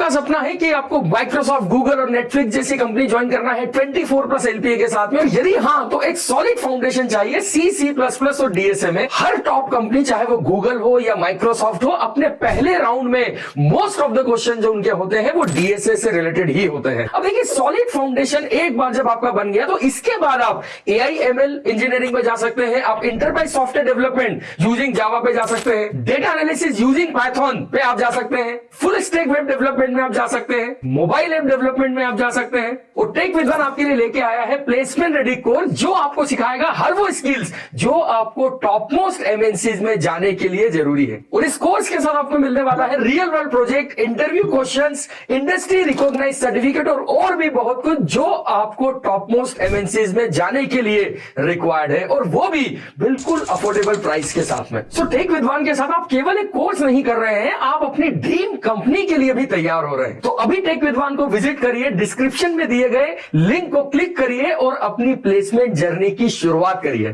आपका सपना है कि आपको माइक्रोसॉफ्ट, गूगल और नेटफ्लिक्स जैसी कंपनी ज्वाइन करना है 24+ LPA के साथ में, और यदि हाँ तो एक सॉलिड फाउंडेशन चाहिए C++ और DSA में। हर टॉप कंपनी, चाहे वो गूगल हो या माइक्रोसॉफ्ट हो, अपने पहले राउंड में मोस्ट ऑफ द क्वेश्चन जो उनके होते हैं वो DSA से रिलेटेड ही होते हैं। अब देखिए, सॉलिड फाउंडेशन एक बार जब आपका बन गया तो इसके बाद आप AI ML इंजीनियरिंग में जा सकते हैं, आप enterprise software development using Java पे जा सकते हैं, डेटा एनालिसिस यूजिंग पाइथन पे आप जा सकते हैं, फुल स्टैक वेब डेवलपमेंट में आप जा सकते हैं, मोबाइल ऐप डेवलपमेंट में आप जा सकते हैं। और टेक विद्वान आपके लिए लेके आया है प्लेसमेंट रेडी कोर्स, जो आपको सिखाएगा हर वो स्किल्स जो आपको टॉप मोस्ट MNCs में जाने के लिए जरूरी है। और इस कोर्स के साथ आपको मिलने वाला है real world project, interview questions, industry recognised certificate और भी बहुत कुछ जो आपको टॉप मोस्ट MNCs में जाने के लिए रिक्वायर्ड है, और वो भी बिल्कुल अफोर्डेबल प्राइस के साथ में। सो टेक विद्वान के साथ आप केवल एक कोर्स नहीं कर रहे हैं, आप अपनी ड्रीम कंपनी के लिए भी तैयार हो रहे हैं। तो अभी टेक विद्वान को विजिट करिए, डिस्क्रिप्शन में दिए गए लिंक को क्लिक करिए और अपनी प्लेसमेंट जर्नी की शुरुआत करिए।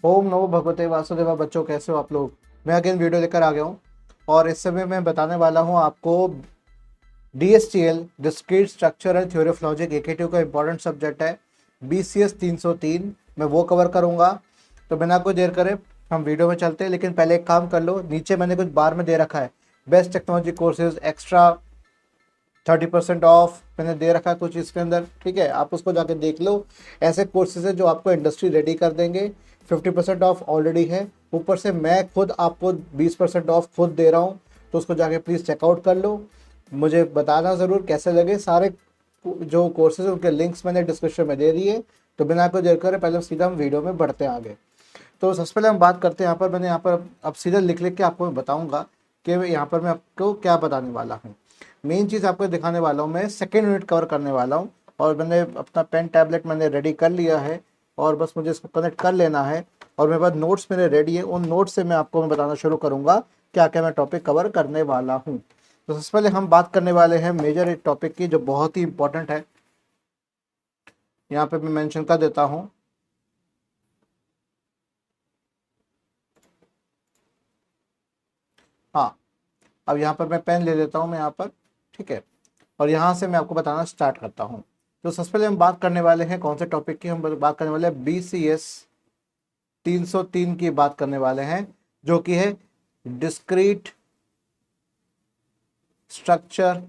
ओम नमो भगवते वासुदेवा। बच्चों, कैसे हो आप लोग? मैं अगेन वीडियो लेकर आ गया हूँ और इस समय मैं बताने वाला हूँ आपको DSTL, discrete structure and theory of logic, AKTU का इंपॉर्टेंट सब्जेक्ट है, BCS 303। मैं वो कवर करूँगा। तो बिना कोई देर करे हम वीडियो में चलते हैं। लेकिन पहले एक काम कर लो, नीचे मैंने कुछ बार में दे रखा है, best technology courses extra 30% of मैंने दे रखा है कुछ इसके अंदर, ठीक है? आप उसको जाके देख लो। ऐसे कोर्सेज है जो आपको इंडस्ट्री रेडी कर देंगे। 50% ऑफ ऑलरेडी है, ऊपर से मैं खुद आपको 20% ऑफ खुद दे रहा हूँ। तो उसको जाके प्लीज़ चेकआउट कर लो। मुझे बताना ज़रूर कैसे लगे। सारे जो कोर्सेज हैं उनके लिंक्स मैंने डिस्क्रिप्शन में दे दिए। तो बिना कोई देर करे पहले सीधा हम वीडियो में बढ़ते हैं आगे। तो सबसे पहले हम बात करते हैं, यहाँ पर मैंने यहाँ पर अब सीधा लिख के आपको मैं बताऊँगा कि यहाँ पर मैं आपको क्या बताने वाला हूँ। मेन चीज़ आपको दिखाने वाला हूँ, मैं सेकेंड यूनिट कवर करने वाला हूँ। और मैंने अपना पेन टैबलेट मैंने रेडी कर लिया है और बस मुझे इसको कनेक्ट कर लेना है। और मेरे पास नोट्स मेरे रेडी है, उन नोट्स से मैं आपको बताना शुरू करूँगा क्या क्या मैं टॉपिक कवर करने वाला हूँ। तो सबसे पहले हम बात करने वाले हैं मेजर एक टॉपिक की जो बहुत ही इंपॉर्टेंट है। यहाँ पे मैं मेंशन कर देता हूँ। हाँ, अब यहाँ पर मैं पेन ले लेता हूँ मैं यहाँ पर, ठीक है? और यहाँ से मैं आपको बताना स्टार्ट करता हूँ। तो सबसे पहले हम बात करने वाले हैं कौन से टॉपिक की? हम बात करने वाले हैं BCS 303 की बात करने वाले हैं, जो कि है discrete structure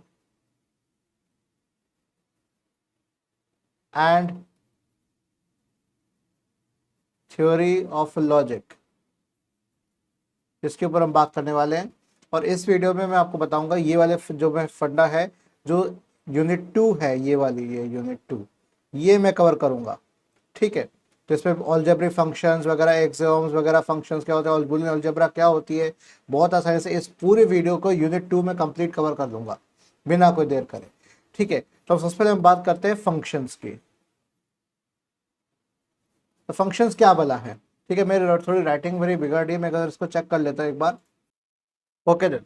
and theory of logic, इसके ऊपर हम बात करने वाले हैं। और इस वीडियो में मैं आपको बताऊंगा ये वाले जो मैं फंडा है, जो यूनिट 2 है, ये वाली, ये यूनिट 2 ये मैं कवर करूंगा, ठीक है? तो इसमें अलजेब्रिक फंक्शंस वगैरह, एक्सियोम्स वगैरह, फंक्शंस क्या होते हैं, बुलियन अलजेब्रा क्या होती है, बहुत आसानी से इस पूरे वीडियो को यूनिट 2 में कंप्लीट कवर कर दूंगा बिना कोई देर करे, ठीक है? तो सबसे पहले हम बात करते हैं फंक्शंस की। तो फंक्शंस क्या भला है, ठीक है? मेरी थोड़ी राइटिंग मेरी बिगड़ रही है, मैं अगर इसको चेक कर लेता हूँ एक बार। ओके देन,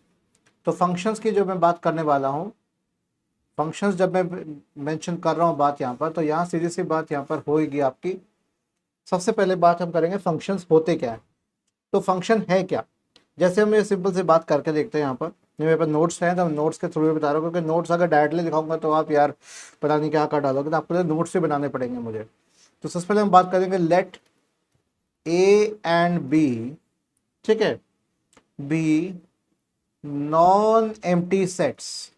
तो फंक्शंस की जो मैं बात करने वाला हूँ, फंक्शंस जब मैं मेंशन कर रहा हूँ बात यहाँ पर, तो यहाँ सीधी सी बात यहाँ पर होगी आपकी। सबसे पहले बात हम करेंगे फंक्शंस होते क्या है। तो फंक्शन है क्या, जैसे हम ये सिंपल से बात करके देखते हैं। यहाँ पर मेरे पास नोट्स हैं, तो नोट्स के थ्रू बता रहा हूँ, क्योंकि नोट्स अगर डायरेक्टली दिखाऊंगा तो आप यार पता नहीं क्या कर डालोगे, तो आपको नोट्स भी बनाने पड़ेंगे मुझे। तो सबसे पहले हम बात करेंगे लेट A एंड B, ठीक है, B non empty sets.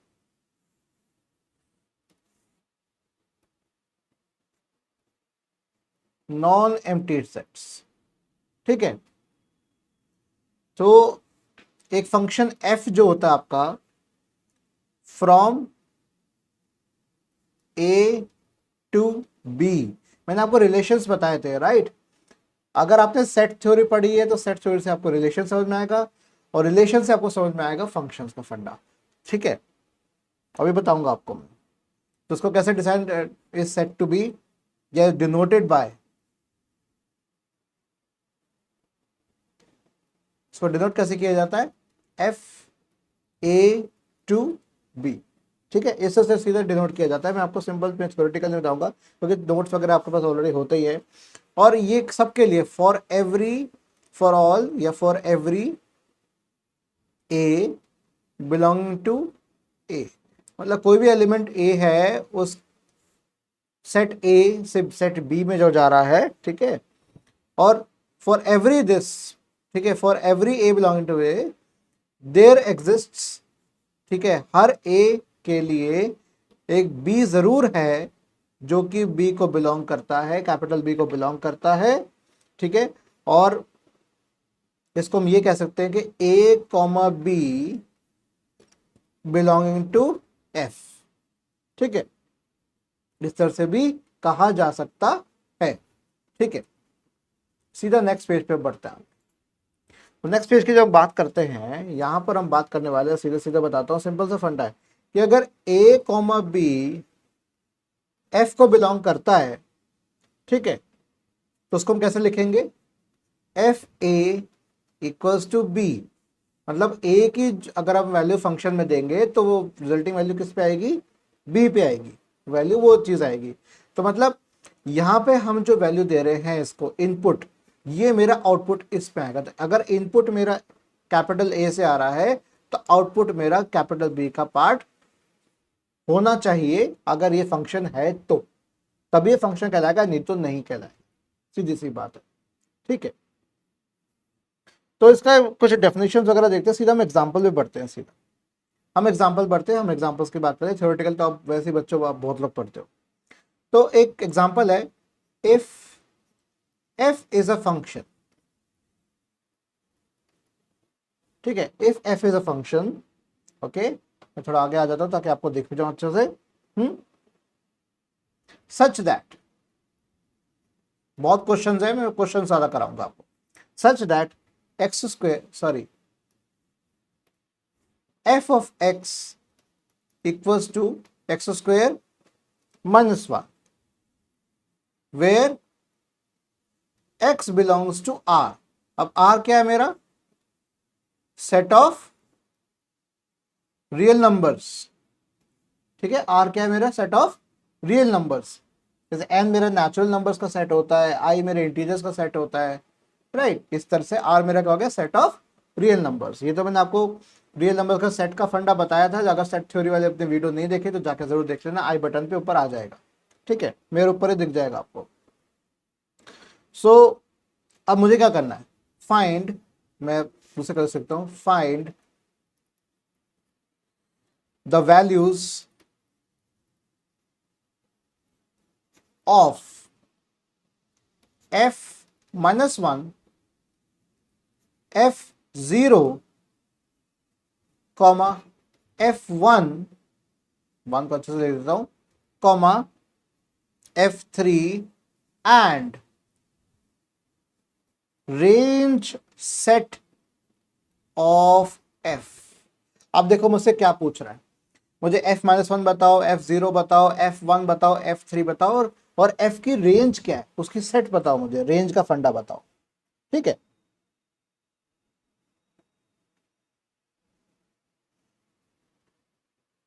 Non empty sets, ठीक है? तो एक फंक्शन f जो होता है आपका फ्रॉम A टू B, मैंने आपको रिलेशंस बताए थे, राइट? अगर आपने सेट थ्योरी पढ़ी है तो सेट थ्योरी से आपको रिलेशन समझ में आएगा, और रिलेशन से आपको समझ में आएगा फंक्शंस का फंडा, ठीक है? अभी बताऊंगा आपको मैं। तो उसको कैसे decide is set to be या डिनोटेड बाय, इसको डिनोट कैसे किया जाता है, FA टू B, ठीक है? इससे सीधा डिनोट किया जाता है। मैं आपको सिंपल में थ्योरेटिकल में बताऊंगा, क्योंकि नोट्स वगैरह आपके पास ऑलरेडी होते ही है। और ये सबके लिए फॉर एवरी, फॉर ऑल या for every A belonging to A, मतलब कोई भी एलिमेंट ए है उस सेट ए से सेट बी में जो जा रहा है, ठीक है, और फॉर एवरी दिस, ठीक है, for every A belonging to A there exists, ठीक है, हर ए के लिए एक बी जरूर है जो कि बी को बिलोंग करता है, कैपिटल बी को बिलोंग करता है, ठीक है, और इसको हम ये कह सकते हैं कि A comma B belonging to F, ठीक है, इस तरह से भी कहा जा सकता है, ठीक है। सीधा नेक्स्ट पेज पे बढ़ते हैं। तो नेक्स्ट पेज की जब बात करते हैं, यहां पर हम बात करने वाले हैं, सीधे सीधे बताता हूं, सिंपल सा फंडा है कि अगर ए कॉमा बी एफ को बिलोंग करता है, ठीक है, तो उसको हम कैसे लिखेंगे, F A equals to B, मतलब ए की अगर हम वैल्यू फंक्शन में देंगे तो वो रिजल्टिंग वैल्यू किस पे आएगी, बी पे आएगी, वैल्यू वो चीज आएगी। तो मतलब यहां पे हम जो वैल्यू दे रहे हैं इसको इनपुट, ये मेरा आउटपुट इस पे आएगा। तो अगर इनपुट मेरा कैपिटल ए से आ रहा है तो आउटपुट मेरा कैपिटल बी का पार्ट होना चाहिए, अगर ये फंक्शन है तो तभी ये फंक्शन कहलाएगा, नहीं तो नहीं कहलाएगा, सीधी सी बात है, ठीक है। तो इसका कुछ डेफिनेशन वगैरह देखते हैं, सीधा हम एग्जाम्पल में बढ़ते हैं, सीधा हम एग्जाम्पल बढ़ते हैं, हम एग्जाम्पल्स की बात करें, थ्योरेटिकल तो आप वैसे बच्चों आप बहुत लोग पढ़ते हो। तो एक एग्जाम्पल है, if f is a function, ठीक है, if f is a function, okay, मैं थोड़ा आगे आ जाता हूं ताकि आपको दिख जाऊं अच्छे से, सच दैट, बहुत क्वेश्चंस है, मैं क्वेश्चन ज्यादा कराऊंगा आपको, such that x square, sorry, f of x equals to x square minus 1 where x belongs to R। अब R क्या है मेरा, सेट ऑफ रियल नंबर्स, ठीक है, R क्या है मेरा, सेट ऑफ रियल नंबर्स, जैसे n मेरा नेचुरल नंबर्स का सेट होता है, I मेरे इंटीजर्स का सेट होता है, राइट, इस तरह से R मेरा क्या हो गया, सेट ऑफ रियल नंबर्स। ये तो मैंने आपको रियल नंबर का सेट का फंडा बताया था, अगर सेट थ्योरी वाले अपने वीडियो नहीं देखे तो जाकर जरूर देख लेना, आई बटन पे ऊपर आ जाएगा, ठीक है, मेरे ऊपर ही दिख जाएगा आपको। सो अब मुझे क्या करना है, फाइंड, मैं दूसरे कर सकता हूं, find the values of f minus 1, f0, comma f1, one को अच्छे से लिख देता हूं, comma f3 and range set of f। अब देखो मुझसे क्या पूछ रहा है, मुझे f-1 बताओ, f0 बताओ, f1 बताओ, f3 बताओ, और f की रेंज क्या है, उसकी सेट बताओ, मुझे रेंज का फंडा बताओ, ठीक है।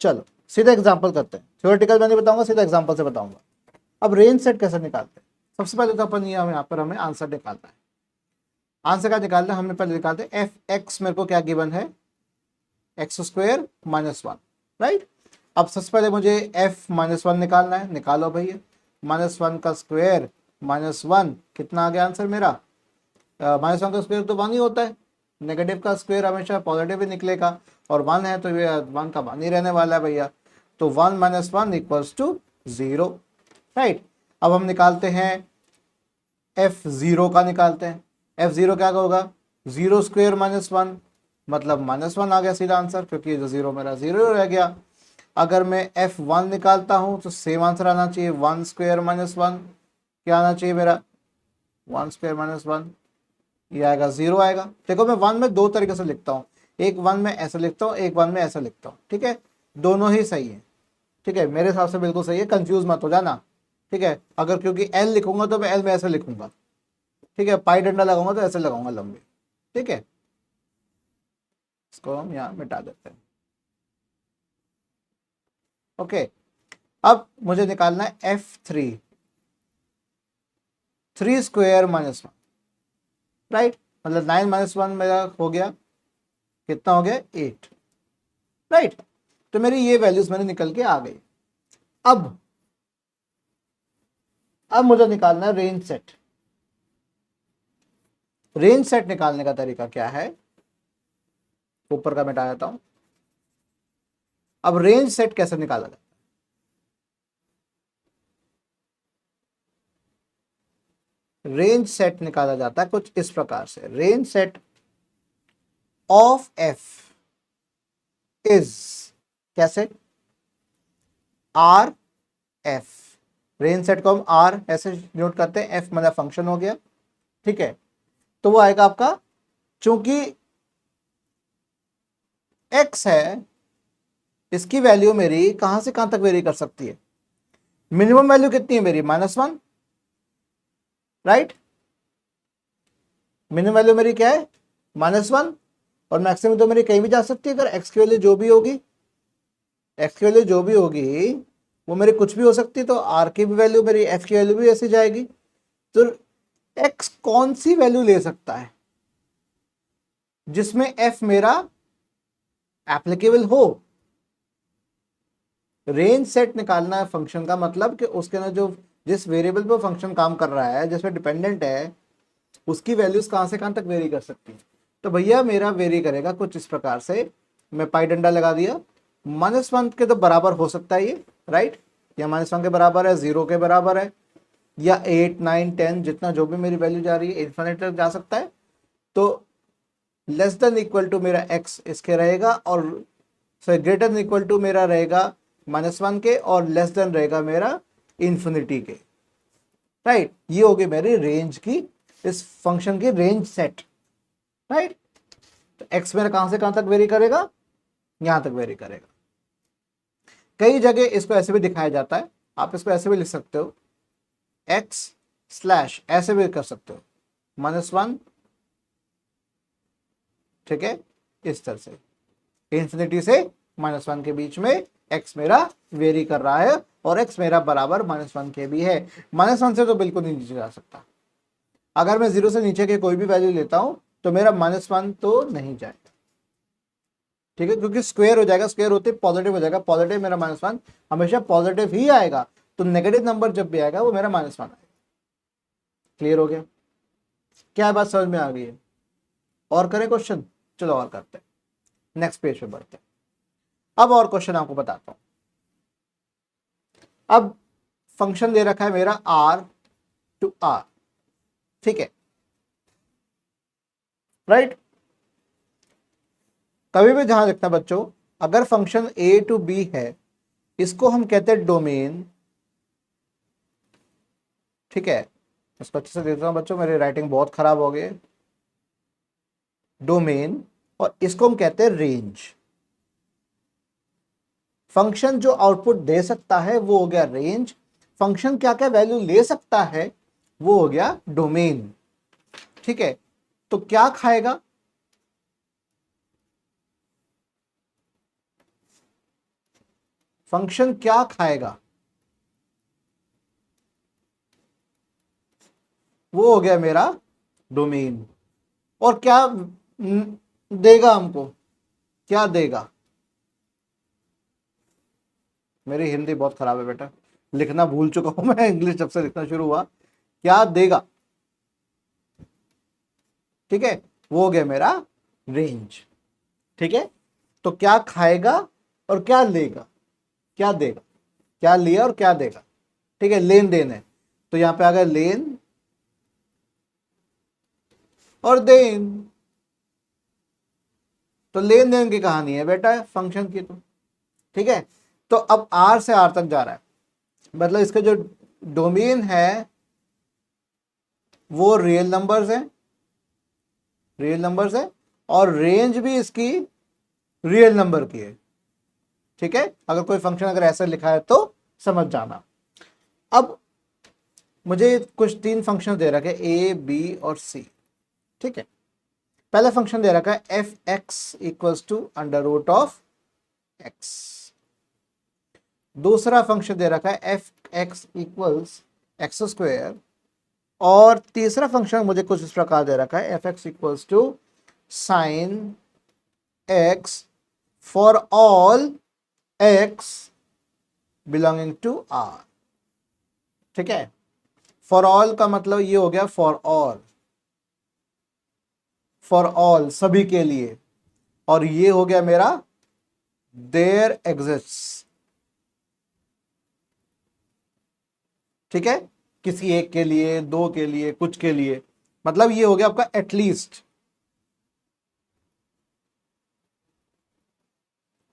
चलो सीधा एग्जांपल करते हैं, थ्योरेटिकल मैं नहीं बताऊंगा, सीधा एग्जांपल से बताऊंगा। अब रेंज सेट कैसे निकालते हैं, सबसे पहले तो अपन यहाँ पर हमें आंसर निकालना है। आंसर क्या निकालना है, हमने पहले निकालते हैं एफ एक्स, मेरे को क्या गिवन है, एक्स स्क्वायर माइनस 1, राइट। अब सबसे पहले मुझे f-1 निकालना है, निकालो भैया, -1 का स्क्वायर -1 कितना आ गया आंसर मेरा, -1 का स्क्वायर तो 1 ही होता है, नेगेटिव का स्क्वायर हमेशा पॉजिटिव ही निकलेगा, और 1 है तो ये 1 का 1 ही रहने वाला है भैया, तो 1 - 1 इक्वल्स टू 0, राइट। अब हम निकालते हैं f0 का, निकालते हैं f0 क्या होगा, 0 स्क्वायर -1, मतलब -1 आ गया सीधा आंसर, क्योंकि जो 0 मेरा 0 रह गया। अगर मैं f1 निकालता हूं तो सेम आंसर आना चाहिए, 1 स्क्वायर -1, क्या आना चाहिए मेरा, 1 स्क्वायर -1, ये आएगा 0 आएगा। देखो मैं 1 में दो तरीके से लिखता हूँ, एक 1 में ऐसे लिखता हूँ, एक 1 में ऐसा लिखता हूँ, ठीक है, दोनों ही सही है, ठीक है, मेरे हिसाब से बिल्कुल सही है, कंफ्यूज मत हो जाना, ठीक है। अगर क्योंकि L लिखूंगा तो मैं L में ऐसे लिखूंगा, ठीक है, पाई डंडा लगाऊंगा तो ऐसे लगाऊंगा लंबे, ठीक है, इसको हम यहाँ मिटा देते हैं, ओके। अब मुझे निकालना है f3, 3 स्क्वायर -1, राइट, मतलब 9 - 1 मेरा हो गया, कितना हो गया, 8, राइट। तो मेरी ये वैल्यूज मैंने निकल के आ गई। अब मुझे निकालना है रेंज सेट। रेंज सेट निकालने का तरीका क्या है, ऊपर का मिटा देता हूं। अब रेंज सेट कैसे निकाला जाता है? रेंज सेट निकाला जाता है कुछ इस प्रकार से, range set of F is, कैसे, आर एफ। रेंज सेट को हम आर ऐसे नोट करते हैं, एफ मतलब फंक्शन हो गया, ठीक है। तो वो आएगा आपका, चूंकि एक्स है, इसकी वैल्यू मेरी कहां से कहां तक वेरी कर सकती है। मिनिमम वैल्यू कितनी है मेरी, -1, राइट। मिनिमम वैल्यू मेरी क्या है, -1, और मैक्सिमम तो मेरी कहीं भी जा सकती है। अगर एक्स की वैल्यू जो भी होगी, एक्स की वैल्यू जो भी होगी वो मेरी कुछ भी हो सकती है, तो आर की भी वैल्यू मेरी, एफ की वैल्यू भी ऐसी जाएगी। तो एक्स कौन सी वैल्यू ले सकता है जिसमें एफ मेरा एप्लीकेबल हो। रेंज सेट निकालना है फंक्शन का, मतलब कि उसके अंदर जो जिस वेरिएबल पर फंक्शन काम कर रहा है, जिसमें डिपेंडेंट है, उसकी वैल्यूज कहां से कहां तक वेरी कर सकती है। तो भैया मेरा वेरी करेगा कुछ इस प्रकार से, मैं पाई डंडा लगा दिया, -1 के तो बराबर हो सकता है ये, राइट, या -1 के बराबर है, 0 के बराबर है, या 8, 9, 10 जितना जो भी मेरी वैल्यू जा रही है इन्फिनिटी तक जा सकता है। तो लेस देन इक्वल टू मेरा एक्स इसके रहेगा, और ग्रेटर देन इक्वल टू मेरा रहेगा -1 के, और लेस देन रहेगा मेरा इन्फिनिटी के, राइट। ये होगी मेरी रेंज की, इस फंक्शन की रेंज सेट, राइट। तो एक्स मेरा कहां से कहां तक वेरी करेगा, यहां तक वेरी करेगा। कई जगह इसको ऐसे भी दिखाया जाता है, आप इसको ऐसे भी लिख सकते हो, एक्स स्लैश, ऐसे भी कर सकते हो, -1, ठीक है, इस तरह से इन्फिनिटी से -1 के बीच में एक्स मेरा वेरी कर रहा है, और एक्स मेरा बराबर -1 के भी है। -1 से तो बिल्कुल नहीं नीचे जा सकता। अगर मैं 0 से नीचे के कोई भी वैल्यू लेता हूं तो मेरा -1 तो नहीं जाएगा, ठीक है, क्योंकि स्क्वायर हो जाएगा, स्क्वायर होते पॉजिटिव हो जाएगा, पॉजिटिव मेरा -1 हमेशा पॉजिटिव ही आएगा। तो नेगेटिव नंबर जब भी आएगा वो मेरा -1 आएगा। क्लियर हो गया, क्या बात समझ में आ गई है? और करें क्वेश्चन, चलो और करते हैं, नेक्स्ट पेज पे बढ़ते हैं। अब और क्वेश्चन आपको बताता हूं। अब फंक्शन दे रखा है मेरा r to r, ठीक है, राइट। कभी भी ध्यान रखना बच्चों, अगर फंक्शन a to b है, इसको हम कहते हैं डोमेन, ठीक है। इसको अच्छे से देख रहा हूं बच्चों, मेरी राइटिंग बहुत खराब हो गई, डोमेन, और इसको हम कहते हैं रेंज। फंक्शन जो आउटपुट दे सकता है वो हो गया रेंज, फंक्शन क्या क्या वैल्यू ले सकता है वो हो गया डोमेन, ठीक है। तो क्या खाएगा, फंक्शन क्या खाएगा, वो हो गया मेरा डोमेन। और क्या देगा हमको, क्या देगा, मेरी हिंदी बहुत खराब है बेटा, लिखना भूल चुका हूं मैं, इंग्लिश जब से लिखना शुरू हुआ। क्या देगा, ठीक है, वो हो गया मेरा रेंज, ठीक है। तो क्या खाएगा और क्या लेगा, क्या देगा, क्या लिया और क्या देगा, ठीक है, लेन देन है। तो यहां पे आ गया लेन और देन। तो लेन देन की कहानी है बेटा फंक्शन की, तो ठीक है। तो अब आर से आर तक जा रहा है, मतलब इसका जो डोमेन है वो रियल नंबर्स है, रियल नंबर्स है, और रेंज भी इसकी रियल नंबर की है, ठीक है। अगर कोई फंक्शन अगर ऐसा लिखा है तो समझ जाना। अब मुझे कुछ 3 फंक्शन दे रखे ए बी और सी, ठीक है। पहला फंक्शन दे रखा है F X equals to √(x), दूसरा फंक्शन दे रखा है एफ एक्स इक्वल्स x², और तीसरा फंक्शन मुझे कुछ इस प्रकार दे रखा है F X equals to sin x for all x belonging to r। ठीक है, फॉर ऑल का मतलब ये हो गया फॉर ऑल सभी के लिए, और ये हो गया मेरा देयर एग्जिस्ट्स। ठीक है, किसी एक के लिए, दो के लिए, कुछ के लिए, मतलब ये हो गया आपका एटलीस्ट।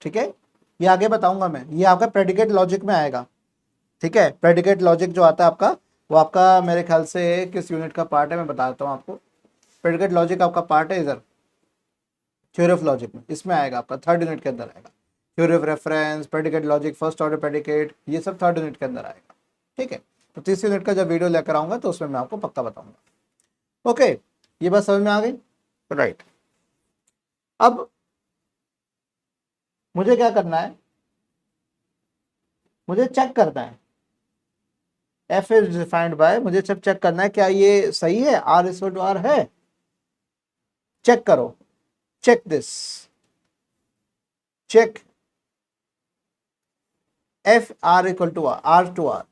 ठीक है, ये आगे बताऊंगा मैं, ये आपका प्रेडिकेट लॉजिक में आएगा। ठीक है, प्रेडिकेट लॉजिक जो आता है आपका, वो आपका मेरे ख्याल से किस यूनिट का पार्ट है मैं बता देता हूँ आपको। प्रेडिकेट लॉजिक आपका पार्ट है इधर थ्योरी ऑफ लॉजिक में, इसमें आएगा आपका, थर्ड यूनिट के अंदर आएगा। Theory of reference, predicate logic, first order predicate, ये सब थर्ड यूनिट के अंदर आएगा। ठीक है, तो तीसरी यूनिट का जब वीडियो लेकर आऊंगा तो उसमें मैं आपको पक्का बताऊंगा। ओके, ये बात समझ में आ गई? राइट। अब मुझे क्या करना है, मुझे चेक करना है एफ इज डिफाइंड बाय, मुझे सब चेक करना है क्या ये सही है, आर इक्वल टू आर है। चेक करो, check this, check F R equal to R to R.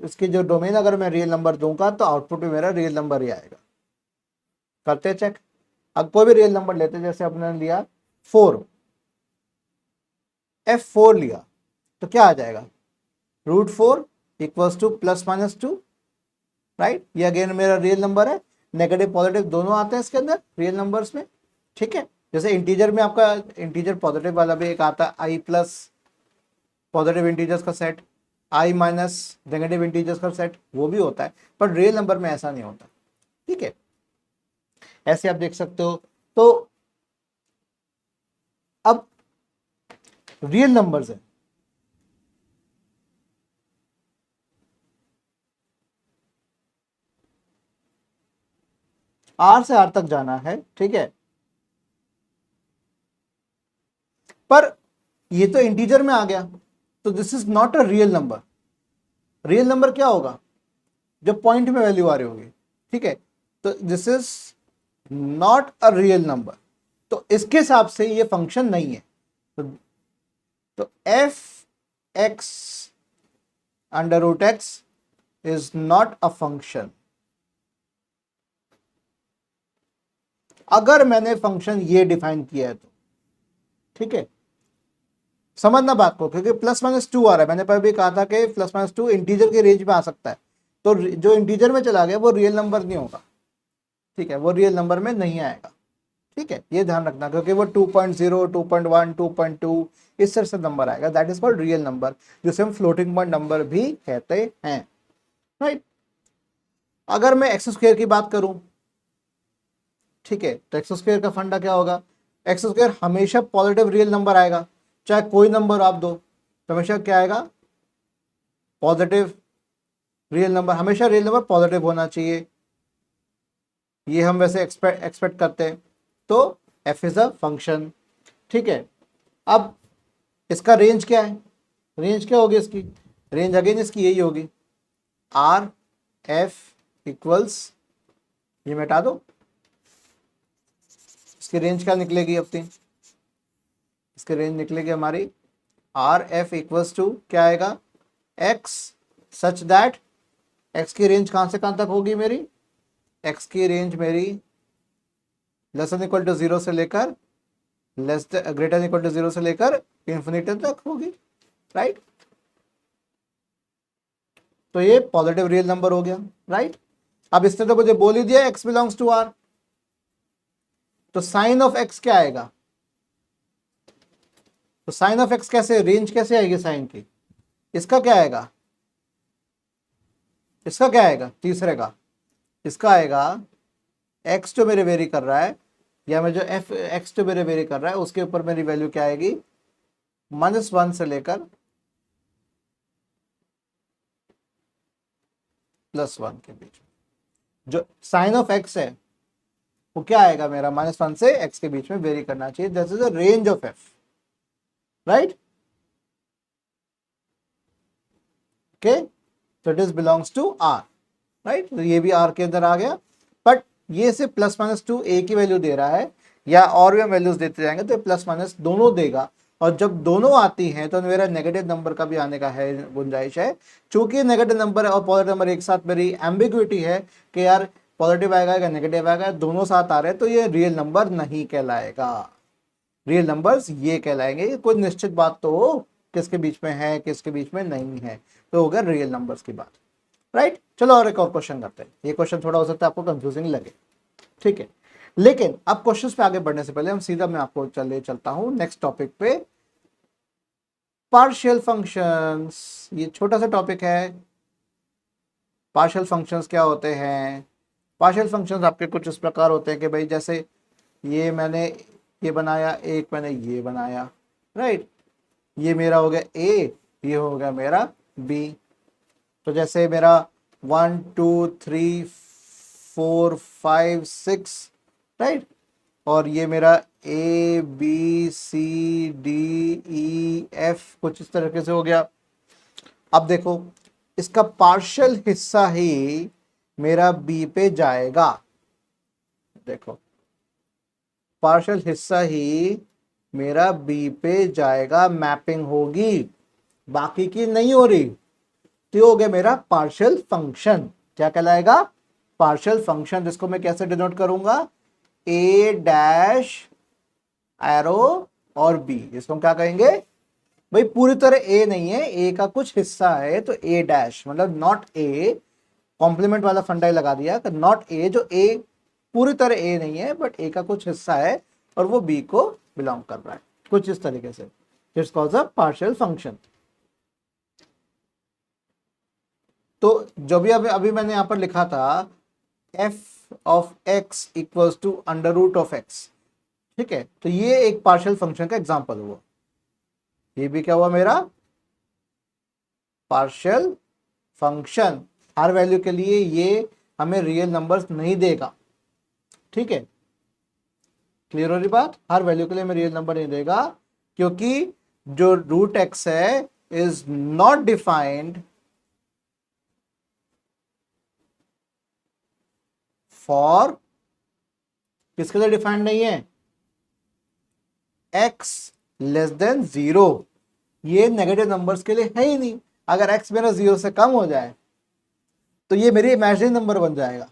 इसकी जो डोमेन अगर मैं रियल नंबर दूंगा तो आउटपुट भी मेरा रियल नंबर ही आएगा। करते चेक। अब कोई भी रियल नंबर लेते, जैसे अपने लिया 4, F4 लिया तो क्या आ जाएगा, √4 इक्वल्स टू +-2। राइट, ये अगेन मेरा रियल नंबर है, नेगेटिव पॉजिटिव दोनों आते हैं इसके अंदर रियल नंबर्स में। ठीक है, जैसे इंटीजर में आपका इंटीजर पॉजिटिव वाला भी एक आता है, आई प्लस पॉजिटिव इंटीजर्स का सेट, आई माइनस नेगेटिव इंटीजर्स का सेट, वो भी होता है, पर रियल नंबर में ऐसा नहीं होता। ठीक है, ऐसे आप देख सकते हो। तो अब रियल नंबर्स है, आर से आर तक जाना है। ठीक है, पर ये तो इंटीजर में आ गया, तो this is not a real number. Real number क्या होगा, जो पॉइंट में वैल्यू आ रही होगी। ठीक है, तो this is not a real number, तो इसके हिसाब से ये फंक्शन नहीं है। तो F x √x is not a function. अगर मैंने फंक्शन ये डिफाइन किया है तो ठीक है, समझना बात को, क्योंकि +-2 आ रहा है, मैंने पहले भी कहा था कि +-2 इंटीजर की रेंज में आ सकता है, तो जो इंटीजर में चला गया वो रियल नंबर नहीं होगा। ठीक है, वो रियल नंबर में नहीं आएगा। ठीक है, ये ध्यान रखना, क्योंकि वो 2.0, 2.1, 2.2 इस तरह से नंबर आएगा, that is called real number, जिसे हम फ्लोटिंग पॉइंट नंबर भी कहते हैं। राइट, अगर मैं x² की बात करूं, ठीक है, तो x² का फंडा क्या होगा, x² हमेशा पॉजिटिव रियल नंबर आएगा, चाहे कोई नंबर आप दो तो हमेशा क्या आएगा, पॉजिटिव रियल नंबर, हमेशा रियल नंबर पॉजिटिव होना चाहिए, ये हम वैसे एक्सपेक्ट करते हैं। तो f इज अ फंक्शन। ठीक है, अब इसका रेंज क्या है, रेंज क्या होगी इसकी, रेंज अगेन इसकी यही होगी, आर एफ इक्वल्स, ये मिटा दो, इसकी रेंज क्या निकलेगी अपनी, इसकी रेंज निकलेगी हमारी आर एफ इक्वल्स टू क्या आएगा, एक्स सच दैट, एक्स की रेंज कहां से कहां तक होगी मेरी, एक्स की रेंज मेरी <0 से लेकर >0 से लेकर इंफिनिटी तक होगी। राइट, तो ये पॉजिटिव रियल नंबर हो गया। राइट, अब इसने तो मुझे बोल ही दिया x बिलोंग्स टू r, तो साइन ऑफ x क्या आएगा, तो साइन ऑफ x कैसे, रेंज कैसे आएगी साइन की, इसका क्या आएगा, इसका क्या आएगा तीसरे का, इसका आएगा x जो मेरे वेरी कर रहा है, या मैं जो f x जो मेरे वेरी कर रहा है उसके ऊपर मेरी वैल्यू क्या आएगी, -1 से लेकर +1 के बीच में, जो साइन ऑफ x है वो क्या आएगा मेरा, -1 से x के बीच में वेरी करना चाहिए, this is the range of f। Right, okay, so it is belongs to r। Right, तो ये भी r के अंदर आ गया, बट ये से +-2 a की वैल्यू दे रहा है, या और भी हम वैल्यूज देते जाएंगे तो प्लस माइनस दोनों देगा, और जब दोनों आती हैं तो मेरा नेगेटिव नंबर का भी आने का है गुंजाइश है। चूंकि नेगेटिव नंबर और पॉजिटिव नंबर एक साथ मेरी एम्बिग्विटी है कि यार पॉजिटिव आएगा या नेगेटिव आएगा, दोनों साथ आ रहे हैं, तो ये रियल नंबर नहीं कहलाएगा। रियल नंबर्स ये कहलाएंगे। कोई निश्चित बात तो हो किसके बीच में है किसके बीच में नहीं है, तो हो गया रियल नंबर्स की बात, राइट। चलो और एक और क्वेश्चन करते हैं। ये क्वेश्चन थोड़ा हो सकता है आपको कंफ्यूजिंग लगे, ठीक है, लेकिन अब क्वेश्चंस पे आगे बढ़ने से पहले हम सीधा मैं आपको चलता हूं नेक्स्ट टॉपिक पे, पार्शियल फंक्शंस। ये छोटा सा टॉपिक है। पार्शियल फंक्शंस क्या होते हैं? पार्शियल फंक्शंस आपके कुछ इस प्रकार होते हैं कि भाई जैसे ये मैंने ये बनाया, एक मैंने ये बनाया, राइट। ये मेरा हो गया ए, ये हो गया मेरा बी। तो जैसे मेरा 1 2 3 4 5 6, राइट, और ये मेरा A B C D E F कुछ इस तरीके से हो गया। अब देखो इसका पार्शियल हिस्सा ही मेरा बी पे जाएगा। देखो पार्शियल हिस्सा ही मेरा बी पे जाएगा, मैपिंग होगी, बाकी की नहीं हो रही। तो ये हो गया मेरा पार्शियल फंक्शन। क्या कहलाएगा? पार्शियल फंक्शन, जिसको मैं कैसे डिनोट करूंगा? ए डैश एरो और बी। इसको हम क्या कहेंगे? भाई पूरी तरह ए नहीं है, ए का कुछ हिस्सा है, तो ए डैश मतलब नॉट ए, कॉम्प्लीमेंट वाला फंडा ही लगा दिया, नॉट ए, जो ए पूरी तरह ए नहीं है बट ए का कुछ हिस्सा है और वो बी को बिलोंग कर रहा है, कुछ इस तरीके से। It's called a partial function. तो जो भी अभी मैंने यहां पर लिखा था F of X equals to under root of X, ठीक है, तो ये एक पार्शियल फंक्शन का एग्जांपल हुआ। ये भी क्या हुआ मेरा? Partial function. हर वैल्यू के लिए ये हमें रियल नंबर्स नहीं देगा, ठीक है, क्लियर हो रही बात? हर वैल्यू के लिए हमें रियल नंबर नहीं देगा, क्योंकि जो रूट एक्स है इज नॉट डिफाइंड फॉर, किसके लिए डिफाइंड नहीं है? x less than 0। ये नेगेटिव नंबर्स के लिए है ही नहीं। अगर x मेरा 0 से कम हो जाए तो ये मेरी इमेजिनरी नंबर बन जाएगा,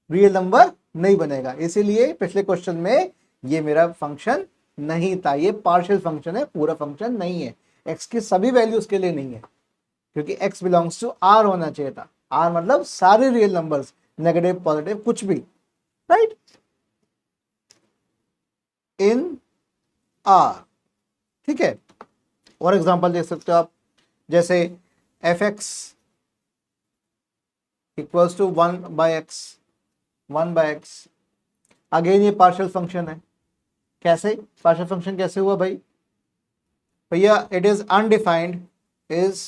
रियल नंबर नहीं बनेगा। इसीलिए पिछले क्वेश्चन में ये मेरा फंक्शन नहीं था, ये पार्शियल फंक्शन है, पूरा फंक्शन नहीं है। x की सभी वैल्यूज के लिए नहीं है, क्योंकि x बिलोंग्स टू r होना चाहिए था। r मतलब सारे रियल नंबर्स, नेगेटिव पॉजिटिव कुछ भी, राइट, इन r, ठीक है। और एग्जांपल देख सकते हो आप, जैसे F X equals to 1/x, 1/x। Again ये पार्शियल फंक्शन है। कैसे पार्शियल फंक्शन कैसे हुआ भाई? भैया it is undefined, is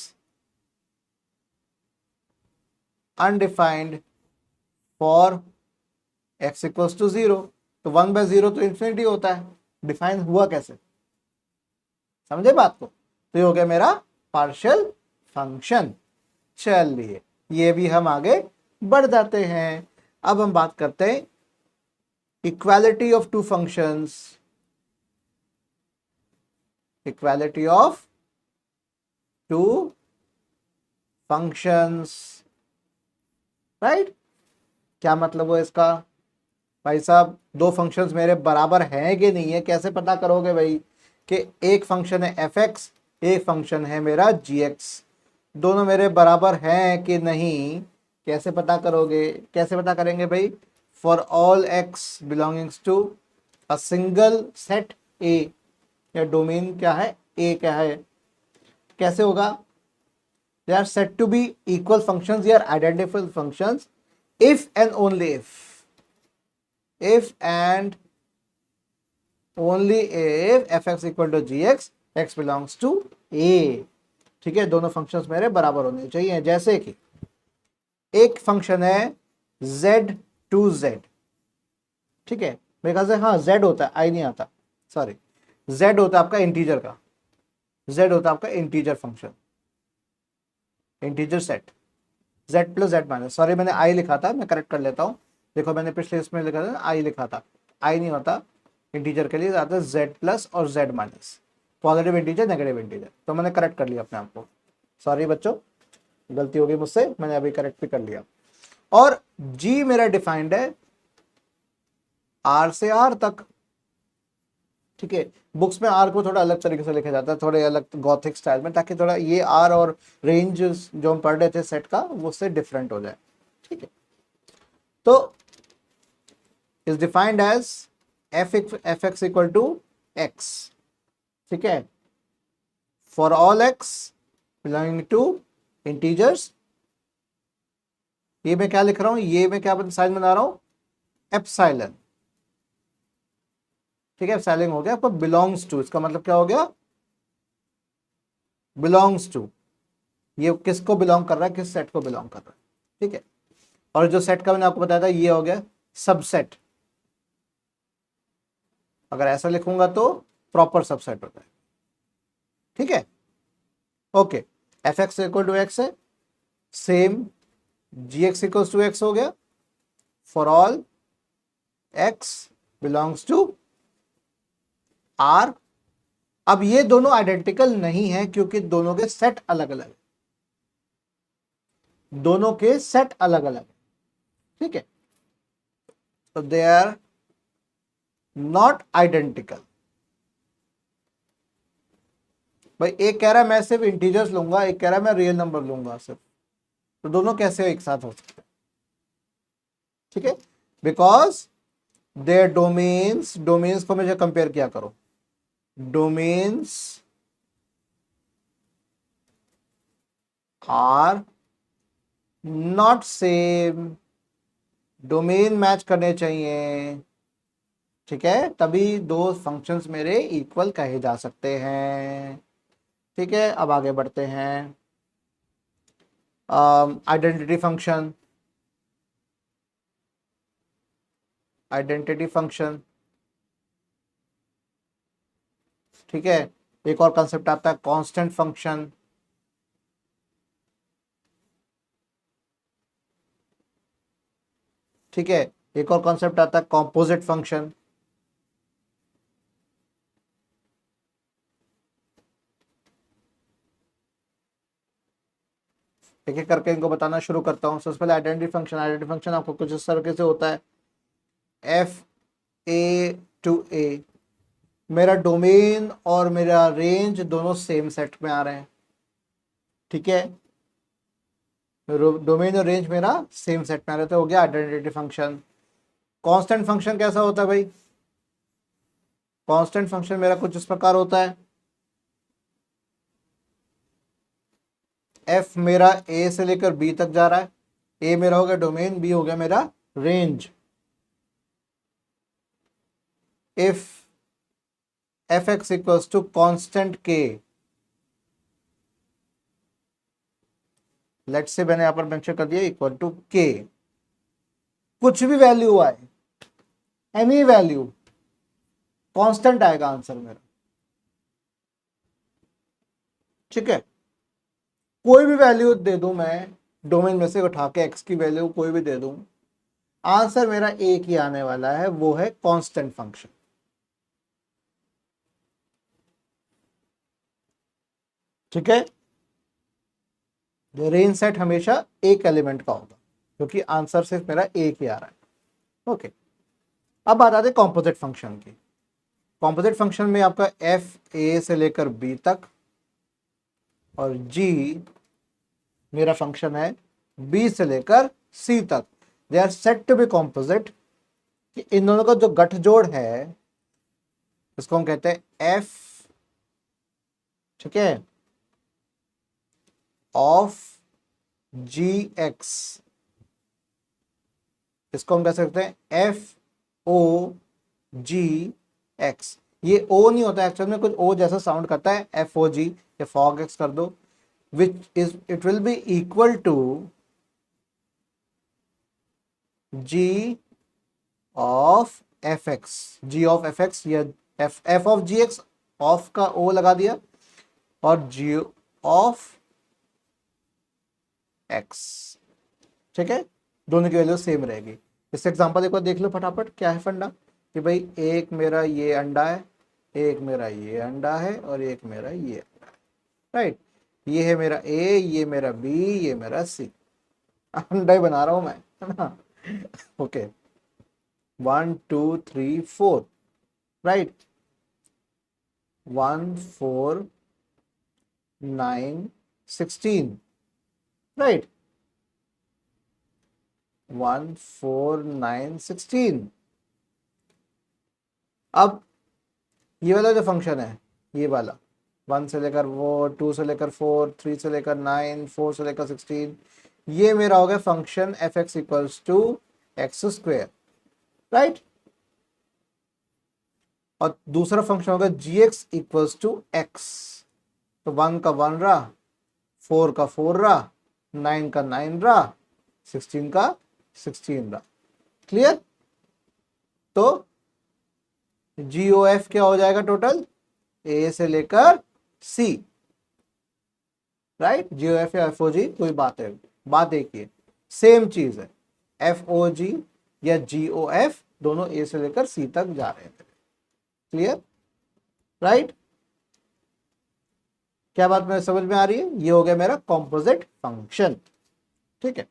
undefined for x equals to 0। तो 1/0 तो इंफिनिटी होता है, डिफाइन हुआ कैसे? समझे बात को? तो ये हो गया मेरा पार्शियल फंक्शन। चलिए ये भी हम आगे बढ़ जाते हैं। अब हम बात करते हैं equality of two functions, equality of two functions, right. क्या मतलब हुआ इसका? भाई साहब दो फंक्शंस मेरे बराबर हैं कि नहीं है, कैसे पता करोगे भाई कि एक फंक्शन है एफ एक्स, एक फंक्शन है मेरा जी एक्स, दोनों मेरे बराबर हैं कि नहीं, कैसे पता करोगे? कैसे पता करेंगे भाई? For all X belongings to a single set A, या डोमेन क्या है? ए क्या है? कैसे होगा? They are set to be equal functions या identical functions if and only if and only if fx equal to gx, x belongs to a, ठीक है। दोनों फंक्शंस मेरे बराबर होने चाहिए। जैसे कि एक फंक्शन है z to z, ठीक है, मेरे ख्याल से हाँ z होता है, आई नहीं आता, सॉरी, z होता है आपका इंटीजर का, z होता है आपका integer function, integer set, z plus z minus, sorry मैंने आई लिखा था, मैं करेक्ट कर लेता हूँ। देखो मैंने पिछले इसमें लिखा था आई लिखा था, आई नहीं होता इंटीजर के लिए, आता है z प्लस और z minus. Positive integer negative integer. तो मैंने करेक्ट कर लिया अपने आप को, सॉरी बच्चों गलती हो गई मुझसे, मैंने अभी करेक्ट भी कर लिया। और जी मेरा डिफाइंड है आर से आर तक, ठीक है। बुक्स में आर को थोड़ा अलग तरीके से लिखा जाता है, थोड़े अलग गॉथिक स्टाइल में, ताकि थोड़ा ये आर और रेंज जो हम पढ़ रहे थे सेट का वो उससे डिफरेंट हो जाए, ठीक है। तो is defined as F X equal to X, ठीक है, for all X belonging to integers. ये मैं क्या लिख रहा हूं, ये मैं क्या साइन बना रहा हूं, एप्सिलॉन, ठीक है। एप्सिलॉन हो गया, आपको बिलोंग्स टू, इसका मतलब क्या हो गया, बिलोंग्स टू, ये किसको बिलोंग कर रहा है, किस सेट को बिलोंग कर रहा है, ठीक है। और जो सेट का मैंने आपको बताया था ये हो गया सबसेट, अगर ऐसा लिखूंगा तो प्रॉपर सबसेट होता है, ठीक है। Okay, F X equal to X है, same G X equal to X हो गया for all X belongs to R. अब ये दोनों आइडेंटिकल नहीं है क्योंकि दोनों के सेट अलग अलग है, दोनों के सेट अलग अलग है, ठीक है। तो दे आर नॉट आइडेंटिकल। भाई एक कह रहा है मैं सिर्फ इंटीजर्स लूंगा, एक कह रहा है मैं रियल नंबर लूंगा सिर्फ, तो दोनों कैसे एक साथ हो सकते हैं, ठीक है। बिकॉज देयर डोमेन्स, डोमेन्स को मुझे कंपेयर किया करो, domains are not same, domain match करने चाहिए, ठीक है, तभी दो फंक्शंस मेरे इक्वल कहे जा सकते हैं, ठीक है। अब आगे बढ़ते हैं, आइडेंटिटी फंक्शन, आइडेंटिटी फंक्शन, ठीक है। एक और कंसेप्ट आता है कांस्टेंट फंक्शन, ठीक है। एक और कॉन्सेप्ट आता है कॉम्पोजिट फंक्शन, एक एक करके इनको बताना शुरू करता हूं। सबसे पहले आइडेंटिटी फंक्शन, आइडेंटिटी फंक्शन आपको कुछ इस तरीके से होता है, एफ ए टू ए, मेरा डोमेन और मेरा रेंज दोनों सेम सेट में आ रहे हैं, ठीक है। डोमेन और रेंज मेरा सेम सेट में आ रहे थे, हो गया आइडेंटिटी फंक्शन। कांस्टेंट फंक्शन कैसा होता है भाई, कांस्टेंट फंक्शन मेरा कुछ इस प्रकार होता है, एफ मेरा ए से लेकर बी तक जा रहा है, ए मेरा हो गया डोमेन, बी हो गया मेरा range. If F X equals to constant K, let से मैंने यहां पर मेंशन कर दिया इक्वल टू के, कुछ भी वैल्यू आए, एनी वैल्यू, कांस्टेंट आएगा आंसर मेरा, ठीक है। कोई भी वैल्यू दे दूं मैं डोमेन में से उठा के, एक्स की वैल्यू कोई भी दे दूं, आंसर मेरा एक ही आने वाला है, वो है कांस्टेंट फंक्शन, ठीक है। रेंज सेट हमेशा एक एलिमेंट का होगा क्योंकि आंसर सिर्फ मेरा एक ही आ रहा है, ओके। अब बात आती है कॉम्पोजिट फंक्शन की। कॉम्पोजिट फंक्शन में आपका एफ ए से लेकर बी तक और जी मेरा फंक्शन है बी से लेकर सी तक, they are set to be composite, कि इन दोनों का जो गठजोड़ है इसको हम कहते हैं एफ, ठीक है, ऑफ जी एक्स, इसको हम कह सकते हैं एफ ओ जी एक्स। ये ओ नहीं होता एक्चुअल में, कुछ ओ जैसा साउंड करता है, एफ ओ जी या फॉग एक्स कर दो, which is it will be equal to g of fx, g of fx या f of gx, ऑफ का o लगा दिया और g of x, ठीक है, दोनों की वैल्यू सेम रहेगी। इस एग्जांपल एक बार देख लो फटाफट, क्या है फंडा, कि भाई एक मेरा ये अंडा है एक मेरा ये अंडा है और एक मेरा ये अंडा है, राइट। ये है मेरा ए, ये मेरा बी, ये मेरा सी। अंडा ही बना रहा हूं मैं, है ना। Okay, 1 2 3 4, right. 1 4 9 16, राइट। 1 4 9 16। अब ये वाला जो फंक्शन है, ये वाला 1 से लेकर 2 से लेकर 4, 3 से लेकर 9, 4 से लेकर 16, ये मेरा हो गया function F X equals to X square, right. और दूसरा फंक्शन होगा G X equals to X. तो 1 का 1 रहा, 4 का 4 रहा, 9 का 9 रहा, 16 का 16 रहा। क्लियर। तो जी ओ एफ क्या हो जाएगा टोटल, ए से लेकर सी, राइट। जी ओ एफ या एफ ओ जी कोई बात है, बात एक ही है, सेम चीज है। एफ ओ जी या जी ओ एफ दोनों ए से लेकर सी तक जा रहे हैं। Clear, right. क्या बात मेरे समझ में आ रही है। ये हो गया मेरा कॉम्पोजिट फंक्शन, ठीक है।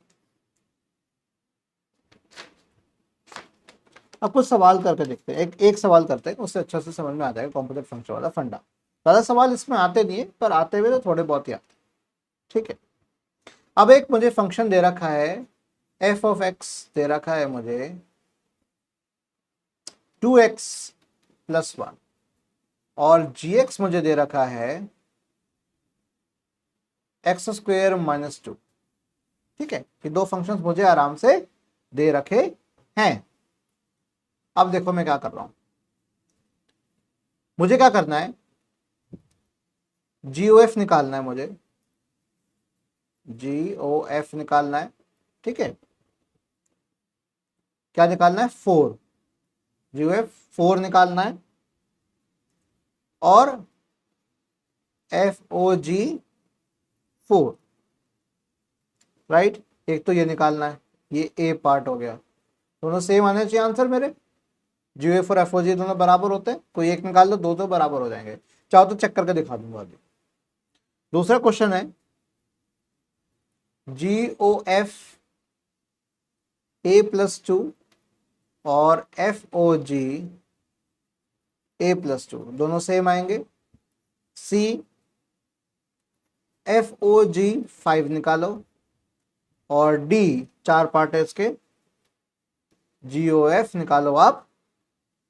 अब कुछ सवाल करके देखते हैं, एक सवाल करते हैं, उससे अच्छा से समझ में आ जाएगा कॉम्पोजिट फंक्शन वाला फंडा। ज्यादा सवाल इसमें आते नहीं है, पर आते हुए तो थोड़े बहुत ही आते हैं, ठीक है। अब एक मुझे फंक्शन दे रखा है, एफ ऑफ एक्स दे रखा है मुझे 2x+1, और जी एक्स मुझे दे रखा है x² - 2। ठीक है, ये दो फंक्शंस मुझे आराम से दे रखे हैं। अब देखो मैं क्या कर रहा हूं, मुझे क्या करना है, GOF निकालना है मुझे, GOF निकालना है, ठीक है। क्या निकालना है, 4, GOF 4 निकालना है, और FOG 4, राइट। एक तो ये निकालना है, ये ए पार्ट हो गया, दोनों सेम आने चाहिए आंसर मेरे। GOF और FOG दोनों बराबर होते हैं, कोई एक निकाल लो, दो तो बराबर हो जाएंगे। चाहो तो चेक करके दिखा दूंगा अभी। दूसरा क्वेश्चन है, GOF A+2 और FOG A+2 दोनों सेम आएंगे। C FOG 5 निकालो, और D 4 पार्ट है इसके, GOF निकालो आप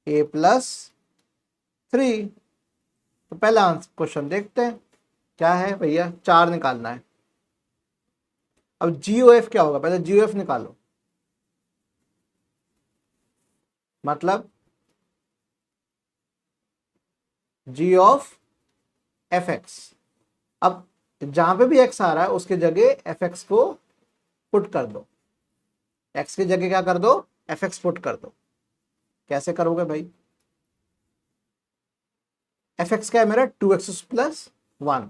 A+3। तो पहला आंसर क्वेश्चन देखते हैं क्या है भैया, 4 निकालना है। अब GOF क्या होगा, पहले GOF निकालो, मतलब G ऑफ fx। अब जहां पे भी x आ रहा है उसके जगह fx को पुट कर दो, x की जगह क्या कर दो, fx पुट कर दो। कैसे करोगे भाई, fx क्या है मेरा 2x+1,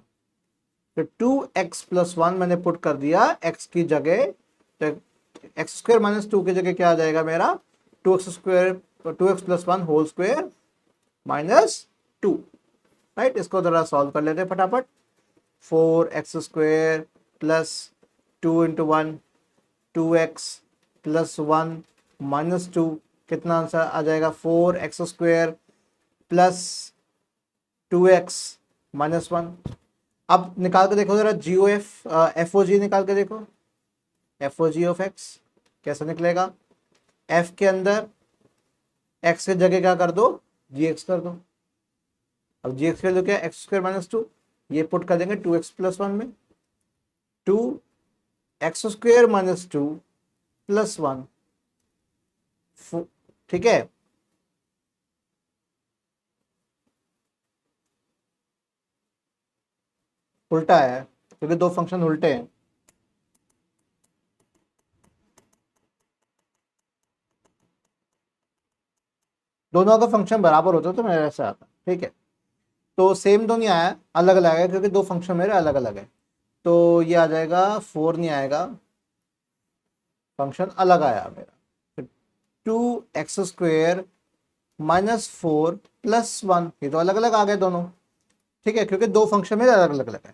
तो 2x+1 मैंने पुट कर दिया x की जगह, तो x² - 2 की जगह क्या आ जाएगा मेरा 2x+1 होल स्क्वायर -2, राइट। इसको जरा सॉल्व कर लेते हैं फटाफट। 4x² + 2 × 1 2x+1 -2, कितना आंसर आ जाएगा, 4x² + 2x-1। अब निकाल के देखो जरा GOF FOG निकाल के देखो, FOG ऑफ x कैसे निकलेगा, f के अंदर x की जगह क्या कर दो, gx कर दो। अब gx के लिए क्या, x² - 2, ये पुट कर देंगे 2x+1 में, 2x² - 2 + 1, ठीक है। उल्टा है क्योंकि दो फंक्शन उल्टे हैं। दोनों का फंक्शन बराबर होता तो मेरे ऐसे आता, ठीक है। तो सेम तो नहीं आया, अलग अलग है क्योंकि दो फंक्शन मेरे अलग अलग है। तो ये आ जाएगा 4 नहीं आएगा, फंक्शन अलग आया मेरा। 2x² -4 + 1, ये तो अलग अलग आ गए दोनों, ठीक है, क्योंकि दो फंक्शन में अलग अलग है।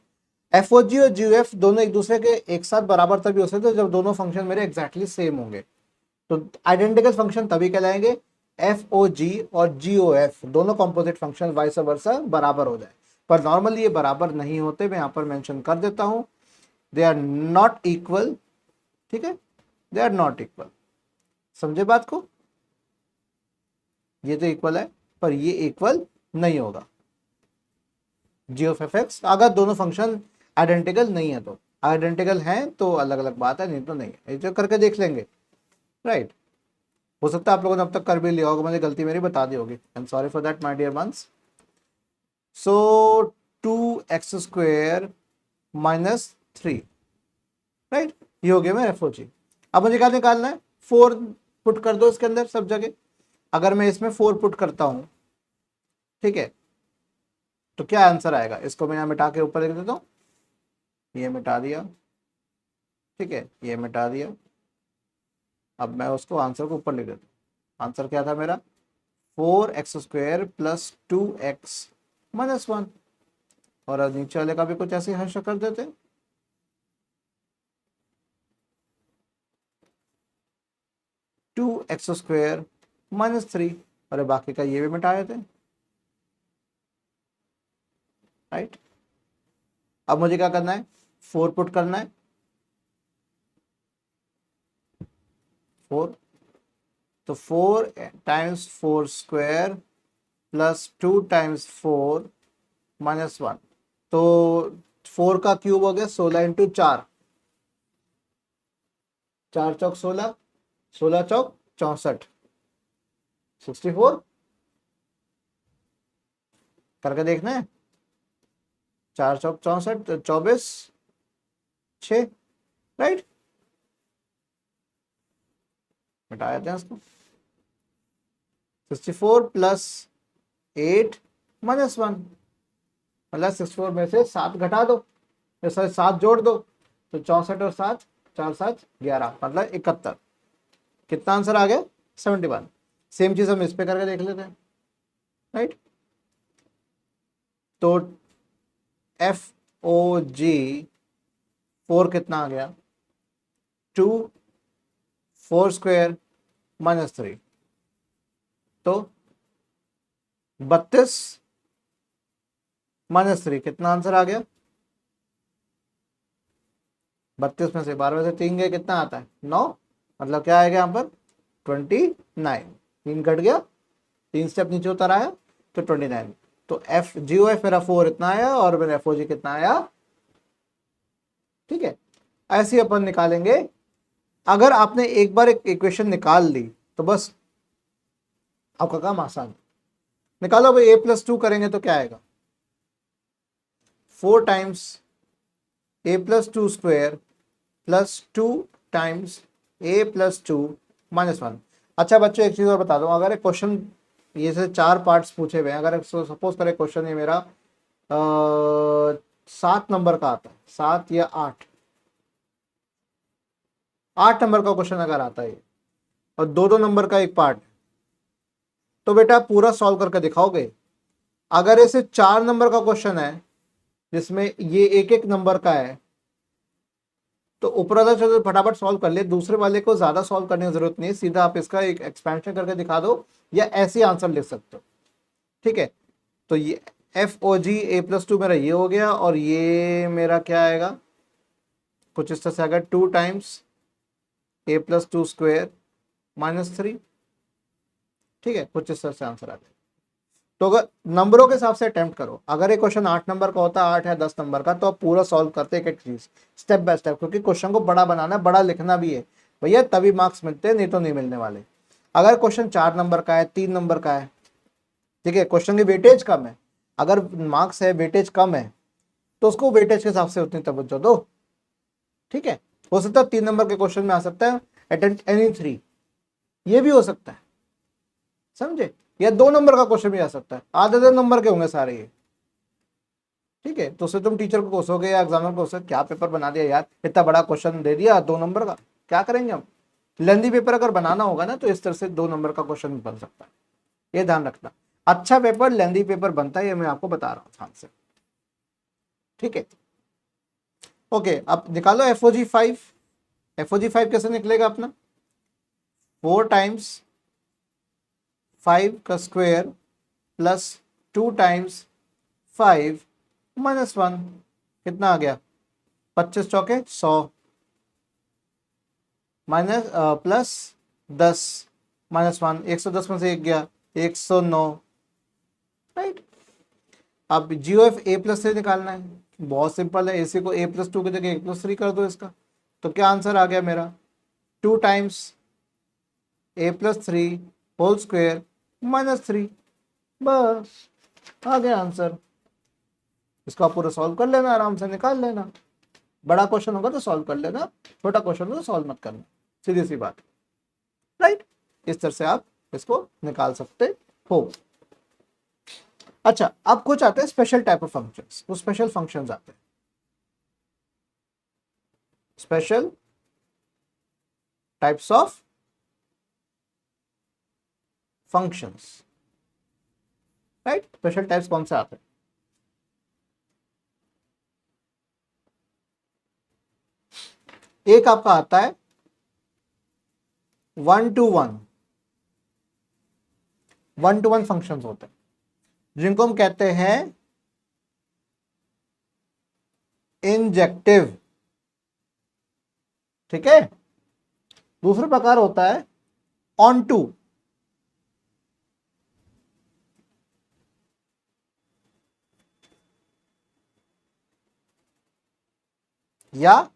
FOG और GOF दोनों एक दूसरे के एक साथ बराबर तभी हो सकते हैं जब दोनों फंक्शन मेरे एग्जैक्टली सेम होंगे। तो आइडेंटिकल फंक्शन तभी कहलाएंगे FOG और GOF दोनों कंपोजिट फंक्शन वाइस वर्सा बराबर हो जाए, पर नॉर्मली ये बराबर नहीं होते। मैं यहाँ पर मेंशन कर देता हूँ, दे आर नॉट इक्वल, ठीक है, दे आर नॉट इक्वल। समझे बात को? ये तो इक्वल है पर ये इक्वल नहीं होगा GOF अगर दोनों फंक्शन आइडेंटिकल नहीं है। तो आइडेंटिकल हैं तो अलग अलग बात है, नहीं तो नहीं है, ये करके देख लेंगे, राइट। हो सकता है आप लोगों ने अब तक कर भी लिया होगा, मुझे गलती मेरी बता दी होगी, I am sorry for that my dear ones. So 2x² - 3, right, ये हो गया मेरा FOG। अब मुझे क्या निकालना है, 4 पुट कर दो इसके अंदर सब जगह। अगर मैं इसमें 4 पुट करता हूं, ठीक है, तो क्या आंसर आएगा, इसको मैं यहाँ मिटा के ऊपर लिख देता हूँ, ये मिटा दिया, ठीक है, ये मिटा दिया। अब मैं उसको आंसर को ऊपर लिख देता हूँ। आंसर क्या था मेरा, 4x² + 2x - 1, और नीचे वाले का भी कुछ ऐसे हर्ष कर देते हैं, 2x² - 3, अरे बाकी का ये भी मिटा देते हैं, राइट। अब मुझे क्या करना है, 4 पुट करना है, 4, तो 4 × 4² + 2 × 4 - 1, तो 4 का क्यूब हो गया 16 × 4, 4 चौक 16, 16 चौक 64, 64 करके देखना है, 4 चौक 64, 24, 6, राइट, मिटा देते हैं इसको। 64 + 8 - 1, मतलब 64 में से 7 घटा दो, सॉरी 7 जोड़ दो, तो 64 और 7, 4 7 11, मतलब 71। कितना आंसर आ गया, 71। सेम चीज हम इस पे करके देख लेते हैं, राइट। तो FOG 4 कितना आ गया, 2 4² - 3, तो 32 - 3 कितना आंसर आ गया, 32 में से 12 में से 3 गए, कितना आता है 9, मतलब क्या आएगा यहाँ पर 29, 3 कट गया, 3 स्टेप नीचे उतर आया तो 29। तो GOF मेरा 4 इतना आया और मेरा FOG कितना आया, ठीक है। ऐसे ही अपन निकालेंगे। अगर आपने एक बार एक इक्वेशन निकाल ली तो बस आपका काम आसान है। निकालो भाई, a + 2 करेंगे तो क्या आएगा, 4 × a + 2² + 2 × a + 2 - 1। अच्छा बच्चों एक चीज और बता दूं, अगर एक क्वेश्चन ये से 4 पार्ट्स पूछे हुए हैं, अगर सपोज करें क्वेश्चन ये मेरा 7 नंबर का आता है, 7 या 8 नंबर का क्वेश्चन अगर आता है और 2 नंबर का एक पार्ट, तो बेटा पूरा सॉल्व करके दिखाओगे। अगर ऐसे 4 नंबर का क्वेश्चन है जिसमें ये एक एक नंबर का है, तो ऊपर वाला चलो फटाफट सॉल्व कर ले, दूसरे वाले को ज्यादा सॉल्व करने की जरूरत नहीं है, सीधा आप इसका एक एक्सपेंशन करके दिखा दो या ऐसे आंसर लिख सकते हो, ठीक है। तो ये FOG a + 2 मेरा ये हो गया, और ये मेरा क्या आएगा, कुछ इस तरह से आएगा 2 × a + 2² - 3, ठीक है, कुछ इस तरह से आंसर आ जाएगा। तो अगर नंबरों के हिसाब से अटेम्प्ट करो, अगर एक क्वेश्चन 8 नंबर का होता है, 8 या 10 नंबर का, तो आप पूरा सॉल्व करते एक एक चीज स्टेप बाय स्टेप, क्योंकि क्वेश्चन को बड़ा बनाना है, बड़ा लिखना भी है भैया, तभी मार्क्स मिलते हैं, नहीं तो नहीं मिलने वाले। अगर क्वेश्चन 4 नंबर का है, 3 नंबर का है, ठीक है, क्वेश्चन की वेटेज कम है, अगर मार्क्स है वेटेज कम है, तो उसको वेटेज के हिसाब से उतनी तवज्जो दो, ठीक है। हो सकता है 3 नंबर के क्वेश्चन में आ सकता है अटेम्प्ट एनी 3, ये भी हो सकता है, समझे, या 2 नंबर का क्वेश्चन भी आ सकता है, आधे नंबर के होंगे सारे ये, ठीक है। तो उससे तुम टीचर को कोसोगे या एग्जामिनर को कोसोगे, क्या पेपर बना दिया यार, इतना बड़ा क्वेश्चन दे दिया 2 नंबर का, क्या करेंगे हम। लेंदी पेपर अगर बनाना होगा ना, तो इस तरह से 2 नंबर का क्वेश्चन बन सकता है, ये ध्यान रखना। अच्छा पेपर लेंदी पेपर बनता है, ये मैं आपको बता रहा हूँ ध्यान से, ठीक है। ओके, अब निकालो FOG5। FOG5 कैसे निकलेगा अपना, 4 टाइम्स 5 का स्क्वायर प्लस 2 टाइम्स 5 माइनस 1, कितना आ गया, 25 चौके 100 माइनस प्लस 10 माइनस 1, 110 में से एक गया 109, राइट। अब GOF A+3 निकालना है, बहुत सिंपल है, AC को A+2 की जगह A+3 कर दो इसका, तो क्या आंसर आ गया मेरा, 2 times A+3 whole square minus 3, बस आ गया आंसर। इसको आप पूरा सॉल्व कर लेना, आराम से निकाल लेना। बड़ा क्वेश्चन होगा तो सॉल्व कर लेना, छोटा क्वेश्चन हो तो सॉल्व मत करना, सीधी सी बात, राइट। इस तरह से आप इसको निकाल सकते हो। अच्छा, अब कुछ आते हैं स्पेशल टाइप ऑफ फंक्शंस, वो स्पेशल फंक्शंस आते हैं, special types of functions, right. Special types कौन से आते हैं, एक आपका आता है 1-to-1, 1-to-1 फंक्शंस होते हैं, जिनको हम कहते हैं इंजेक्टिव, ठीक है। दूसरा प्रकार होता है ऑन टू, या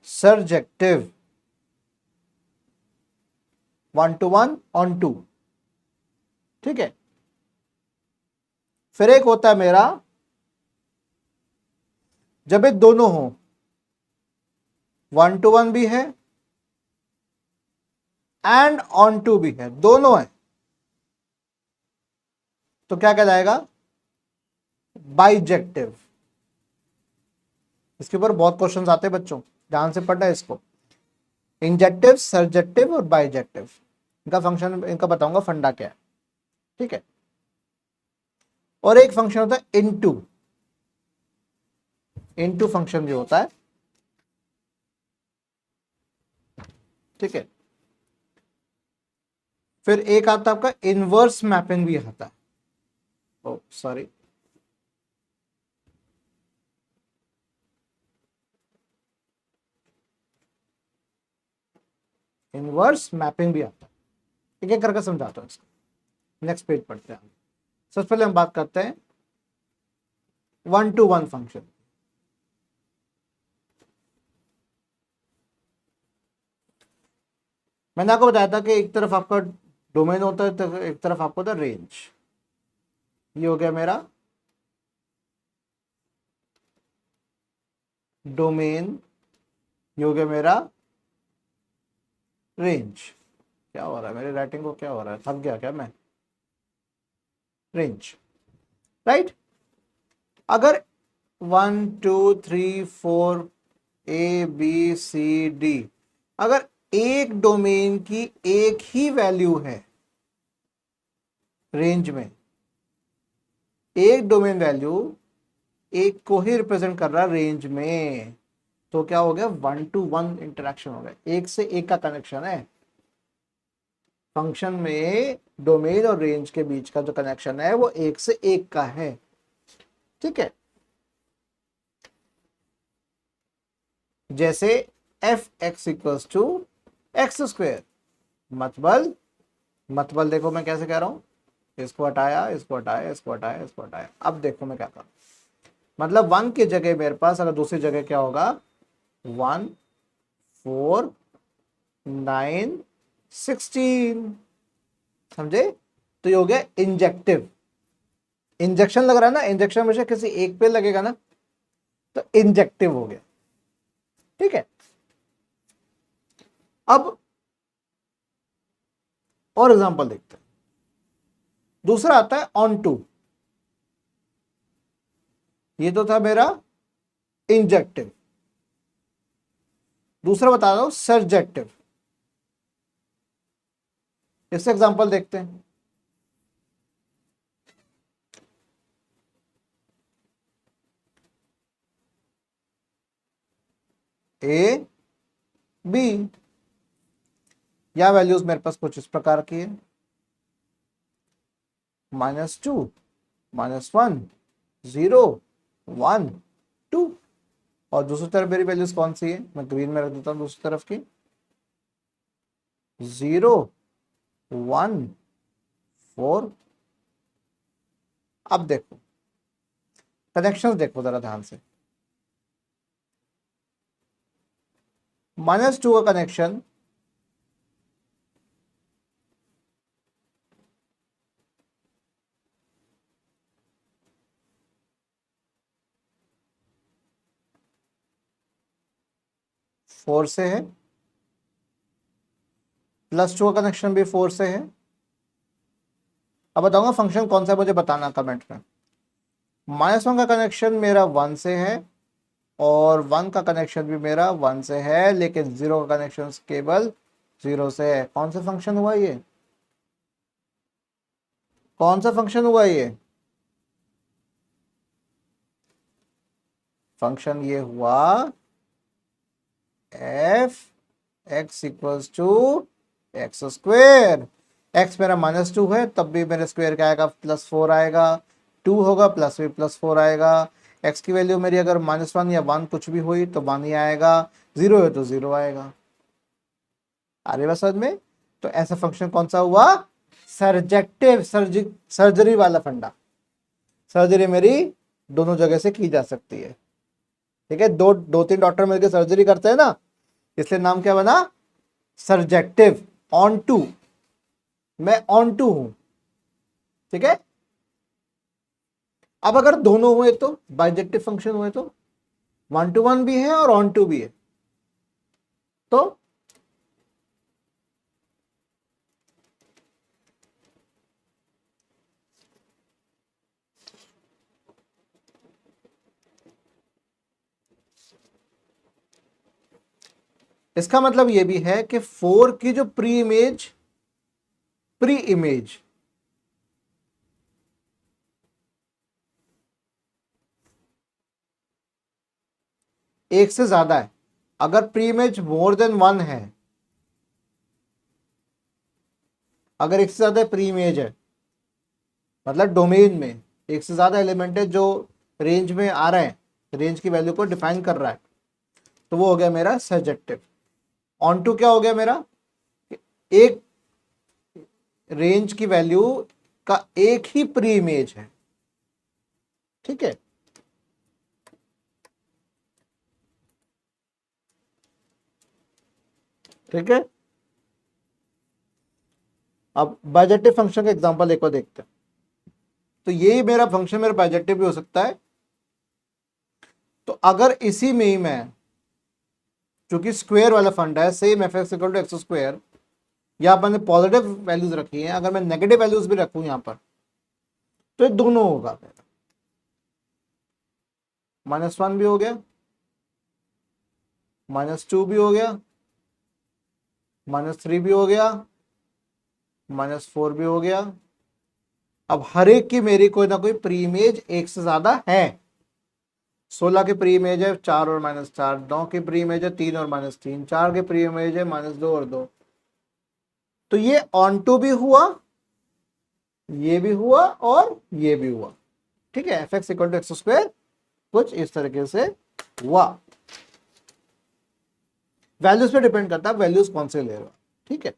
सर्जेक्टिव, 1-to-1 ऑन टू, ठीक है। फिर एक होता है मेरा जब ये दोनों हो, 1-to-1 भी है एंड ऑन टू भी है, दोनों है, तो क्या कहलाएगा, बाइजेक्टिव। इसके ऊपर बहुत क्वेश्चंस आते हैं बच्चों, ध्यान से पढ़ना है इसको। इंजेक्टिव, सर्जेक्टिव और बाइजेक्टिव, इनका फंक्शन, इनका बताऊंगा फंडा क्या है, ठीक है। और एक फंक्शन होता है इनटू, इनटू फंक्शन जो होता है, ठीक है। फिर एक आता है आपका इनवर्स मैपिंग भी आता है, ओ सॉरी, इनवर्स मैपिंग भी आता है, एक एक करके समझाता हूं इसको। नेक्स्ट पेज पढ़ते हैं। सबसे पहले हम बात करते हैं 1-to-1 फंक्शन। मैंने आपको बताया था कि एक तरफ आपका डोमेन होता है, तो एक तरफ आपको होता है रेंज। ये हो गया मेरा डोमेन, ये हो गया मेरा रेंज। क्या हो रहा है मेरी राइटिंग को, क्या हो रहा है, थक गया क्या मैं, रेंज, राइट। अगर 1 2 3 4 ABCD, अगर एक डोमेन की एक ही वैल्यू है रेंज में, एक डोमेन वैल्यू एक को ही रिप्रेजेंट कर रहा है रेंज में, तो क्या हो गया, 1-to-1 इंटरेक्शन हो गया, एक से एक का कनेक्शन है। फंक्शन में डोमेन और रेंज के बीच का जो कनेक्शन है वो एक से एक का है, ठीक है। जैसे f(x)=x², मतबल देखो मैं कैसे कह रहा हूं, इसको हटाया, इसको हटाया, इसको हटाया, इसको हटाया, अब देखो मैं क्या करूं, मतलब 1 की जगह मेरे पास अगर दूसरी जगह क्या होगा, 1 4 9 16, समझे। तो ये हो गया इंजेक्टिव, इंजेक्शन लग रहा है ना, इंजेक्शन हमेशा किसी एक पे लगेगा ना, तो इंजेक्टिव हो गया, ठीक है। अब और एग्जांपल देखते हैं। दूसरा आता है ऑन टू, ये तो था मेरा इंजेक्टिव। दूसरा बता रहा हूं सर्जेक्टिव, इससे एग्जांपल देखते हैं। ए बी, या वैल्यूज मेरे पास कुछ इस प्रकार की है, -2, -1, 0, 1, 2। और दूसरी तरफ मेरी वैल्यूज कौन सी है, मैं ग्रीन में रख देता हूं दूसरी तरफ की, 0, 1, 4। अब देखो कनेक्शंस देखो जरा ध्यान से। -2 का कनेक्शन फोर से है, +2 का कनेक्शन भी 4 से है। अब बताऊंगा फंक्शन कौन सा है, मुझे बताना कमेंट में। -1 का कनेक्शन मेरा 1 से है, और 1 का कनेक्शन भी मेरा 1 से है, लेकिन 0 का कनेक्शन केवल 0 से है। कौन सा फंक्शन हुआ ये, कौन सा फंक्शन हुआ ये? फंक्शन ये हुआ F X equals to X square. X मेरा -2 है, तब भी मेरे स्क्वेयर क्या आएगा, +4 आएगा। 2 होगा प्लस भी +4 आएगा। एक्स की वैल्यू मेरी अगर -1 या 1 कुछ भी हुई तो 1 ही आएगा, 0 है तो 0 आएगा। आ रही बात समझ में? तो ऐसा फंक्शन कौन सा हुआ, सर्जेक्टिव, सर्जरी वाला फंडा। सर्जरी मेरी दोनों जगह से की जा सकती है, ठीक है। दो तीन डॉक्टर मिलकर सर्जरी करते हैं ना, इसलिए नाम क्या बना, सर्जेक्टिव। ऑन टू, मैं ऑन टू हूं, ठीक है। अब अगर दोनों हुए तो बाइजेक्टिव फंक्शन हुए तो 1 to 1 भी है और ऑन टू भी है, तो इसका मतलब यह भी है कि 4 की जो प्री इमेज एक से ज्यादा है। अगर प्री इमेज मोर देन 1 है, अगर एक से ज्यादा प्री इमेज है, मतलब डोमेन में एक से ज्यादा एलिमेंट है जो रेंज में आ रहे हैं, रेंज की वैल्यू को डिफाइन कर रहा है, तो वो हो गया मेरा सर्जेक्टिव। ऑन टू क्या हो गया मेरा, एक रेंज की वैल्यू का एक ही प्री इमेज है, ठीक है। ठीक है, अब बाइजेक्टिव फंक्शन का एग्जांपल एक बार देखते हैं। तो ये मेरा फंक्शन मेरा बाइजेक्टिव भी हो सकता है। तो अगर इसी में ही मैं, चूंकि स्क्वायर वाला फंडा है, same F X equal to X square, या मैंने पॉजिटिव वैल्यूज रखी है, अगर मैं नेगेटिव वैल्यूज भी रखूं यहां पर, तो ये दोनों होगा। -1 भी हो गया, -2 भी हो गया, -3 भी हो गया, -4 भी हो गया। अब हर एक की मेरी कोई ना कोई प्री इमेज एक से ज्यादा है। 16 की प्री इमेज है 4 और -4, 9 की प्री इमेज है 3 और -3, 4 की प्री इमेज है -2 और 2। तो ये ऑन टू भी हुआ, ये भी हुआ और ये भी हुआ, ठीक है। F X equal to X square कुछ इस तरीके से हुआ। वैल्यूज पे डिपेंड करता है वैल्यूज कौन से ले रहा, ठीक है।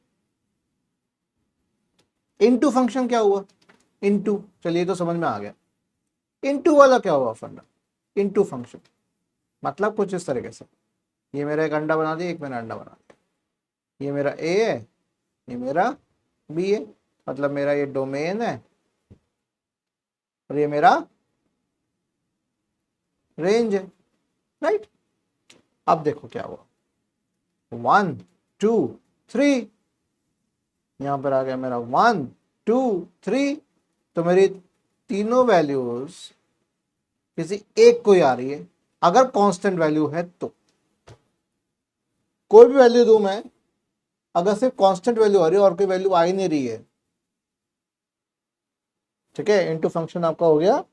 इनटू फंक्शन क्या हुआ, इनटू, चलिए तो समझ में आ गया। इनटू वाला क्या हुआ फंडा, इनटू फंक्शन मतलब कुछ इस तरीके से, ये मेरा एक अंडा बना दिया, एक मैंने अंडा बना दिया, ये मेरा ए है, ये मेरा बी है, मतलब मेरा ये डोमेन है और ये मेरा रेंज है, राइट। अब देखो क्या हुआ, 1 2 3, यहां पर आ गया मेरा 1 2 3। तो मेरी तीनों वैल्यूज किसी एक को ही आ रही है, अगर कांस्टेंट वैल्यू है तो। कोई भी वैल्यू दूं मैं, अगर सिर्फ कांस्टेंट वैल्यू आ रही है और कोई वैल्यू आ ही नहीं रही है, ठीक है, इनटू फंक्शन आपका हो गया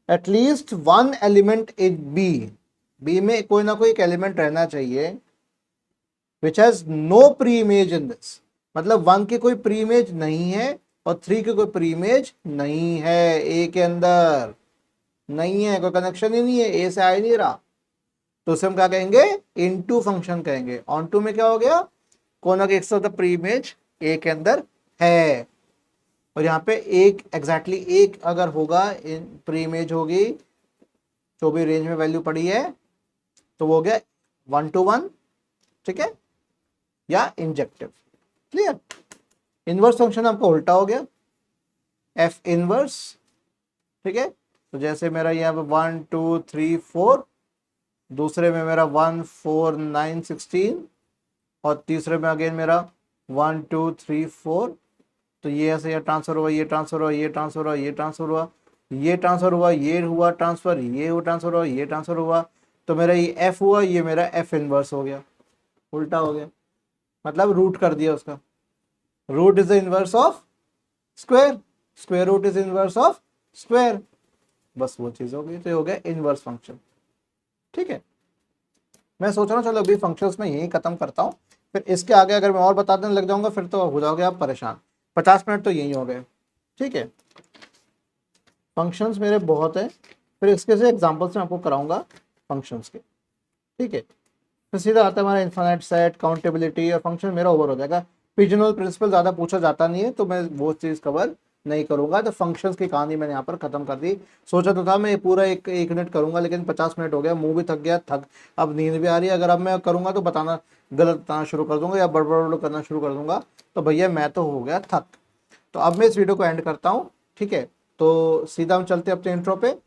at least one element in B, B में कोई ना कोई एक एलिमेंट रहना चाहिए which has no pre image in this, मतलब 1 की कोई प्री इमेज नहीं है और 3 की कोई प्री इमेज नहीं है, ए के अंदर नहीं है, कोई कनेक्शन ही नहीं है, ए से आ ही नहीं रहा, तो उसे हम क्या कहेंगे, इनटू फंक्शन कहेंगे। ऑन टू में क्या हो गया, कोना के एक से ज्यादा प्री इमेज ए के अंदर है, और यहाँ पे एक एग्जैक्टली एक अगर होगा इन प्री इमेज होगी जो भी रेंज में वैल्यू पड़ी है, तो वो हो गया 1 to 1, ठीक है, या इंजेक्टिव। क्लियर। इनवर्स फंक्शन आपका उल्टा हो गया, एफ इनवर्स, ठीक है, तो जैसे मेरा यहाँ पे 1 2 3 4, दूसरे में मेरा 1 4 9 16, और तीसरे में अगेन मेरा 1 2 3 4, तो ये ऐसे ये ट्रांसफर हुआ, ये ट्रांसफर हुआ, ये ट्रांसफर हुआ, ये ट्रांसफर हुआ, ये ट्रांसफर हुआ, ये हुआ ट्रांसफर, ये हुआ ट्रांसफर हुआ, ये ट्रांसफर हुआ, तो मेरा ये एफ हुआ, ये मेरा एफ इनवर्स हो गया, उल्टा हो गया, मतलब रूट कर दिया उसका, root is the inverse of square, square root is inverse of square, बस वो चीज हो गई, तो ये हो गया इनवर्स फंक्शन। ठीक है, मैं सोच रहा हूँ चलो अभी फंक्शंस में यही खत्म करता हूँ, फिर इसके आगे अगर मैं और बताने लग जाऊंगा फिर तो हो जाओगे आप परेशान, 50 मिनट तो यही हो गए। ठीक है, फंक्शंस मेरे बहुत है, फिर इसके से एग्जांपल्स मैं आपको कराऊंगा फंक्शंस के। ठीक है, फिर सीधा आता है हमारा इन्फिनिट सेट, काउंटेबिलिटी, और फंक्शन मेरा ओवर हो जाएगा। पिजनहोल प्रिंसिपल ज़्यादा पूछा जाता नहीं है तो मैं वो चीज़ कवर नहीं करूंगा, तो फंक्शंस की कहानी मैंने यहाँ पर खत्म कर दी। सोचा तो था मैं ये पूरा एक मिनट करूंगा, लेकिन 50 मिनट हो गया, मुंह भी थक गया, अब नींद भी आ रही है। अगर अब मैं करूंगा तो गलत बताना शुरू कर दूंगा या बड़बड़ करना शुरू कर दूंगा, तो भैया मैं तो हो गया थक। तो अब मैं इस वीडियो को एंड करता हूँ। ठीक है, तो सीधा हम चलते हैं अपने इंट्रो पे।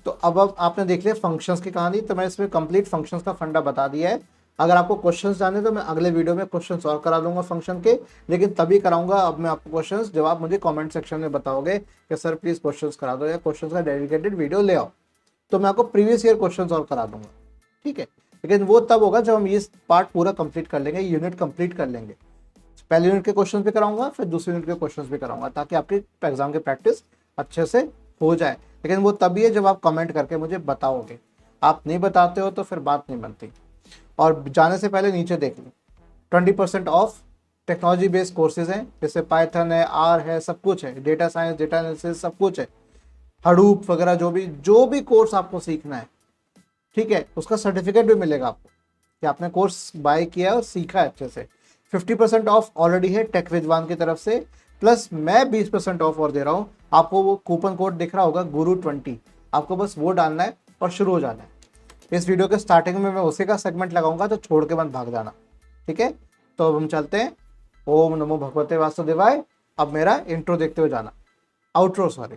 तो अब आपने देख लिया फंक्शंस की कहानी, तो मैं इसमें कंप्लीट फंक्शंस का फंडा बता दिया है। अगर आपको क्वेश्चंस जाने तो मैं अगले वीडियो में क्वेश्चंस और करा दूंगा फंक्शन के, लेकिन तभी कराऊंगा अब मैं आपको क्वेश्चंस जब आप मुझे कमेंट सेक्शन में बताओगे कि सर प्लीज क्वेश्चंस करा दो या क्वेश्चंस का डेडिकेटेड वीडियो ले आओ, तो मैं आपको प्रीवियस ईयर क्वेश्चंस और करा दूंगा। ठीक है, लेकिन वो तब होगा जब हम ये पार्ट पूरा कंप्लीट कर लेंगे, यूनिट कंप्लीट कर लेंगे। पहले यूनिट के क्वेश्चंस भी कराऊंगा, फिर दूसरे यूनिट के क्वेश्चंस भी कराऊंगा, ताकि आपकी एग्जाम की प्रैक्टिस अच्छे से हो जाए। लेकिन वो तभी है जब आप कमेंट करके मुझे बताओगे, आप नहीं बताते हो तो फिर बात नहीं बनती। और जाने से पहले नीचे देख लो 20% ऑफ टेक्नोलॉजी बेस्ड कोर्सेज हैं, जैसे पाइथन है, आर है, सब कुछ है, डेटा साइंस, डेटा एनालिसिस, सब कुछ है, हडूप वगैरह, जो भी कोर्स आपको सीखना है, ठीक है, उसका सर्टिफिकेट भी मिलेगा आपको कि आपने कोर्स बाय किया और सीखा है अच्छे से। 50% ऑफ ऑलरेडी है टेक विद्वान की तरफ से, प्लस मैं 20% ऑफ और दे रहा हूँ आपको। वो कूपन कोड दिख रहा होगा गुरु20, आपको बस वो डालना है और शुरू हो जाना है। इस वीडियो के स्टार्टिंग में मैं उसी का सेगमेंट लगाऊंगा, तो छोड़ के मत भाग जाना। ठीक है, तो अब हम चलते हैं। ओम नमो भगवते वासुदेवाय। अब मेरा इंट्रो देखते हुए जाना, आउट्रो सॉरी।